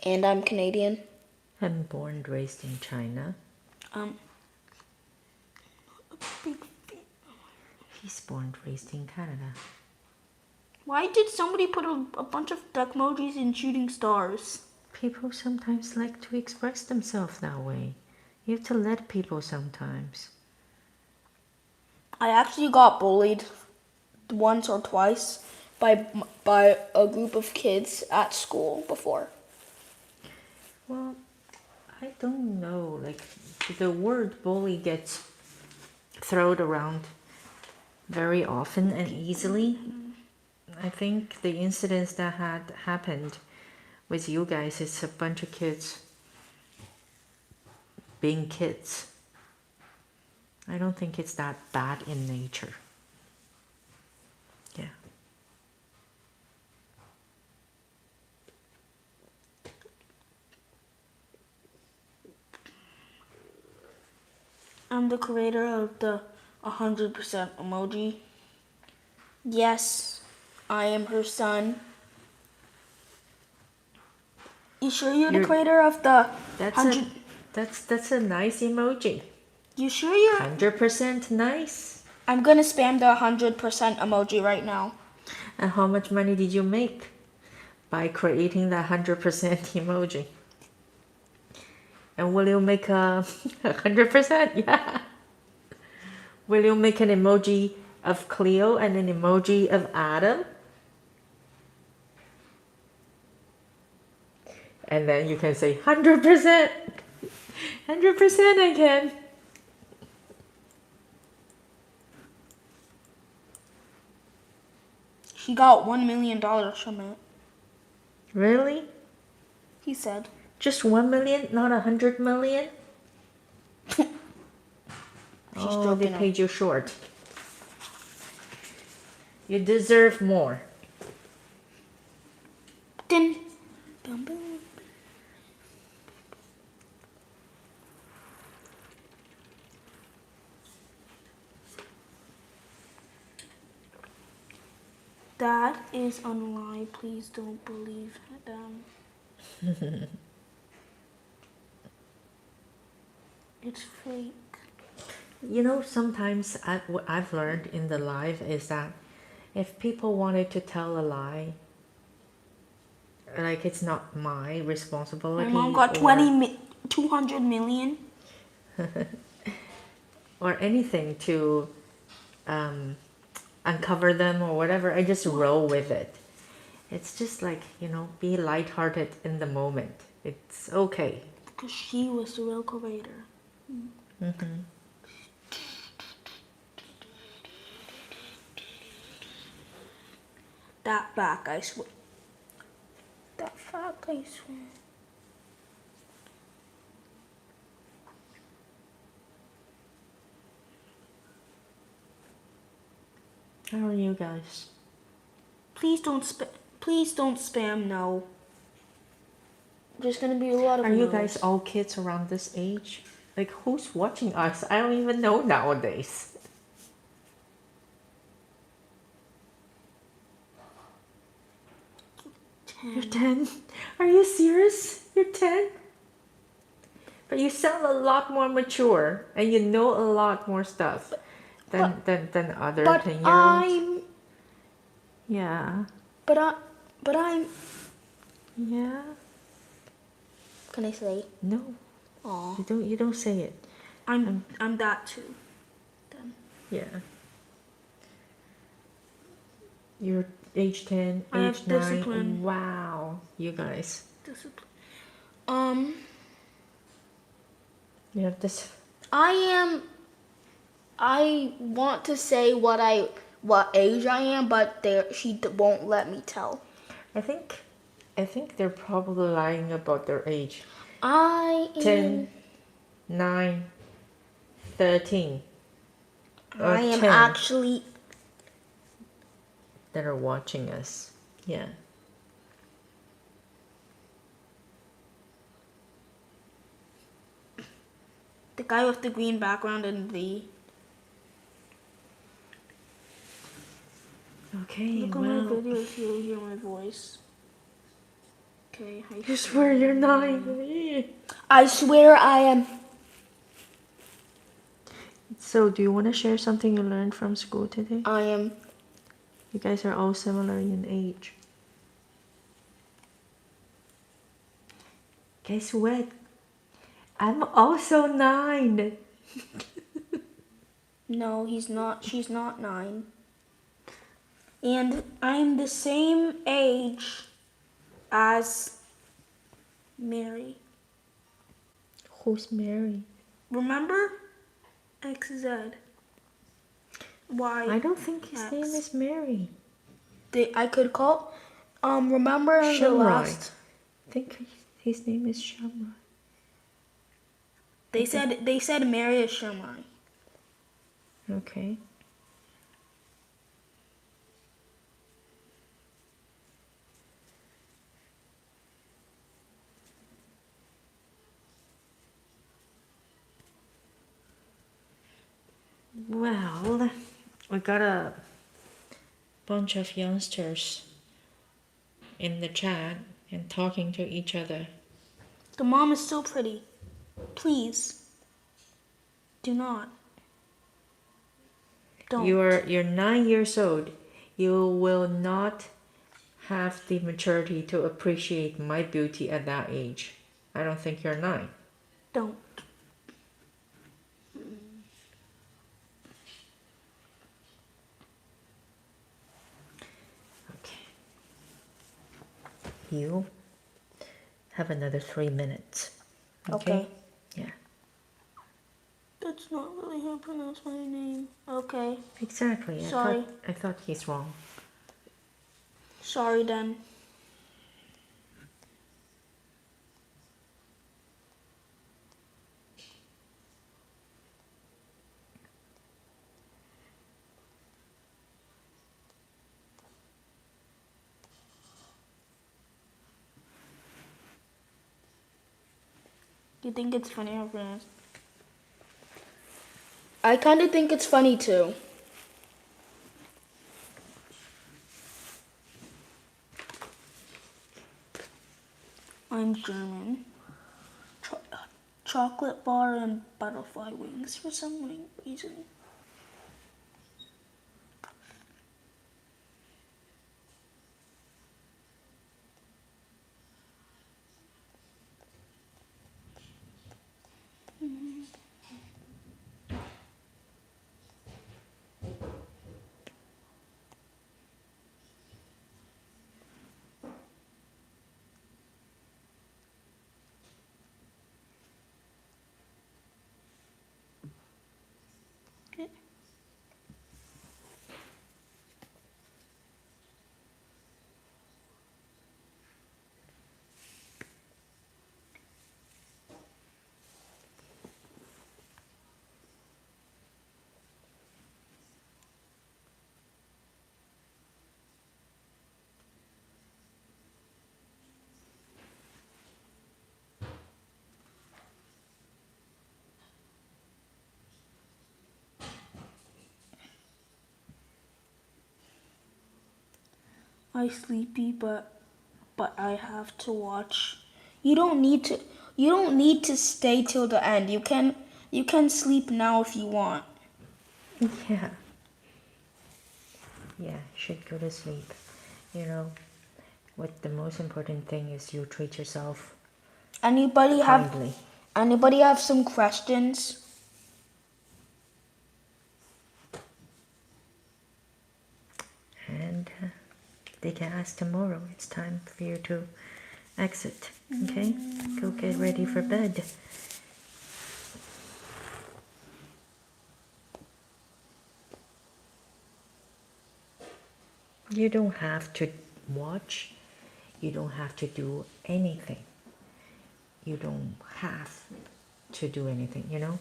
And I'm Canadian.
I'm born and raised in China. He's born and raised in Canada.
Why did somebody put a bunch of duck emojis in shooting stars?
People sometimes like to express themselves that way. You have to let people sometimes.
I actually got bullied once or twice by a group of kids at school before.
Well, I don't know. Like, the word bully gets thrown around very often and easily. I think the incidents that had happened with you guys is a bunch of kids being kids. I don't think it's that bad in nature. Yeah.
I'm the creator of the 100% emoji. Yes, I am her son. You sure you're the creator of the
That's
100?
that's a nice emoji.
You sure you're?
100% nice.
I'm gonna spam the 100% emoji right now.
And how much money did you make by creating that 100% emoji? And will you make a 100%? Yeah. Will you make an emoji of Clio and an emoji of Adam? And then you can say 100%. 100% I can.
He got $1 million from it.
Really?
He said.
Just 1 million, not 100 million? Oh, they
joking.
paid you short. You deserve more.
Ding. Boom, boom. That is a lie. Please don't believe them. It's fake.
You know, sometimes what I've learned in the life is that if people wanted to tell a lie, like, it's not my responsibility.
My mom got 200 million.
Or anything to uncover them or whatever. I just roll with it. It's just like, be lighthearted in the moment. It's okay.
Because she was the real creator. That back, I swear. That back, I swear.
How are you guys?
Please don't spam. No. There's gonna be a lot of.
Are you guys all kids around this age? Like, who's watching us? I don't even know nowadays. You're 10? Are you serious? You're 10? But you sound a lot more mature and you know a lot more stuff than other 10-year-olds. Yeah.
But I'm.
Yeah.
Can I say?
No.
Aw.
You don't say it.
I'm that too. Then.
Yeah. You're age 10,
I have
age 9.
discipline.
Wow, you guys.
Discipline.
You have this.
I want to say what age I am, but she won't let me tell.
I think they're probably lying about their age.
I
10, 9, 13. Or
am
10
actually
that are watching us. Yeah.
The guy with the green background and the.
Okay,
Look at
well.
my videos, you'll hear my voice. Okay,
You swear you're 9.
I swear I am.
So, do you want to share something you learned from school today?
I am.
You guys are all similar in age. Guess what? I'm also 9.
No, he's not. She's not 9.
And I'm the same age as Mary.
Who's Mary?
Remember? XZ. Y.
I don't think his
X.
name is Mary.
I could call. Remember in the
Shamroy.
last.
I think his name is Shamroy.
They said Mary is Shamai.
Okay. Well, we got a bunch of youngsters in the chat and talking to each other.
The mom is so pretty. Please. Do not. Don't.
You're 9 years old. You will not have the maturity to appreciate my beauty at that age. I don't think you're 9.
Don't.
Okay. You have another 3 minutes.
Okay.
Yeah.
That's not really how to pronounce my name. Okay.
Exactly.
Sorry.
I thought he's wrong.
Sorry, then. You think it's funny how pronounced?
I kind of think it's funny too.
I'm German. Chocolate bar and butterfly wings for some reason. Okay. I sleepy, but I have to watch. You don't need to stay till the end. You can sleep now if you want.
Yeah. Yeah, should go to sleep. You know, what the most important thing is you treat yourself
Anybody
kindly.
have some questions?
And They can ask tomorrow. It's time for you to exit. Okay? Go get ready for bed. You don't have to watch. You don't have to do anything. You don't have to do anything, you know?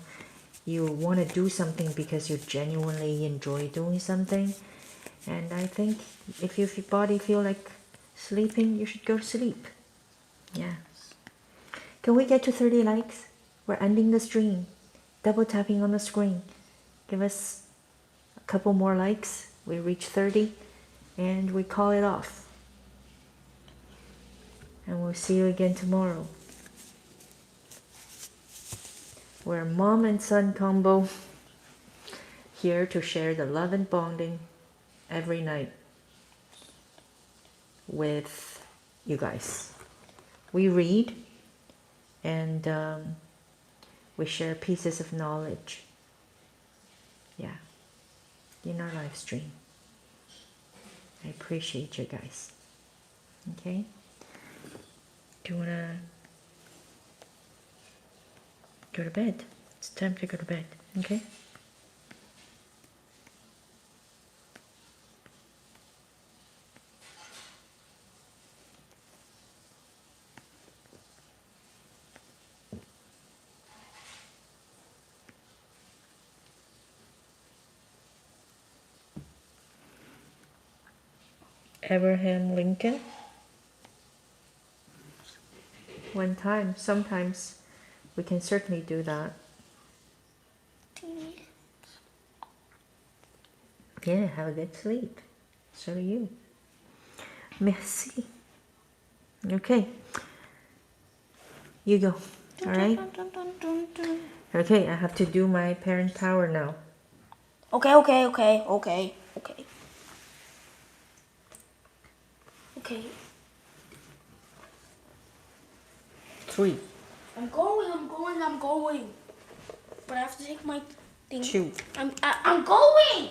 You want to do something because you genuinely enjoy doing something. And I think if your body feel like sleeping, you should go to sleep. Yeah. Can we get to 30 likes? We're ending the stream. Double tapping on the screen. Give us a couple more likes. We reach 30 and we call it off. And we'll see you again tomorrow. We're mom and son combo, here to share the love and bonding every night with you guys. We read and we share pieces of knowledge. Yeah, in our live stream. I appreciate you guys. Okay? Do you want to go to bed? It's time to go to bed. Okay? Abraham Lincoln. One time, sometimes we can certainly do that. Yeah, have a good sleep. So do you. Merci. Okay. You go. All right? Okay, I have to do my parent power now.
Okay. Okay.
3,
I'm going. But I have to take my thing.
2,
I'm going.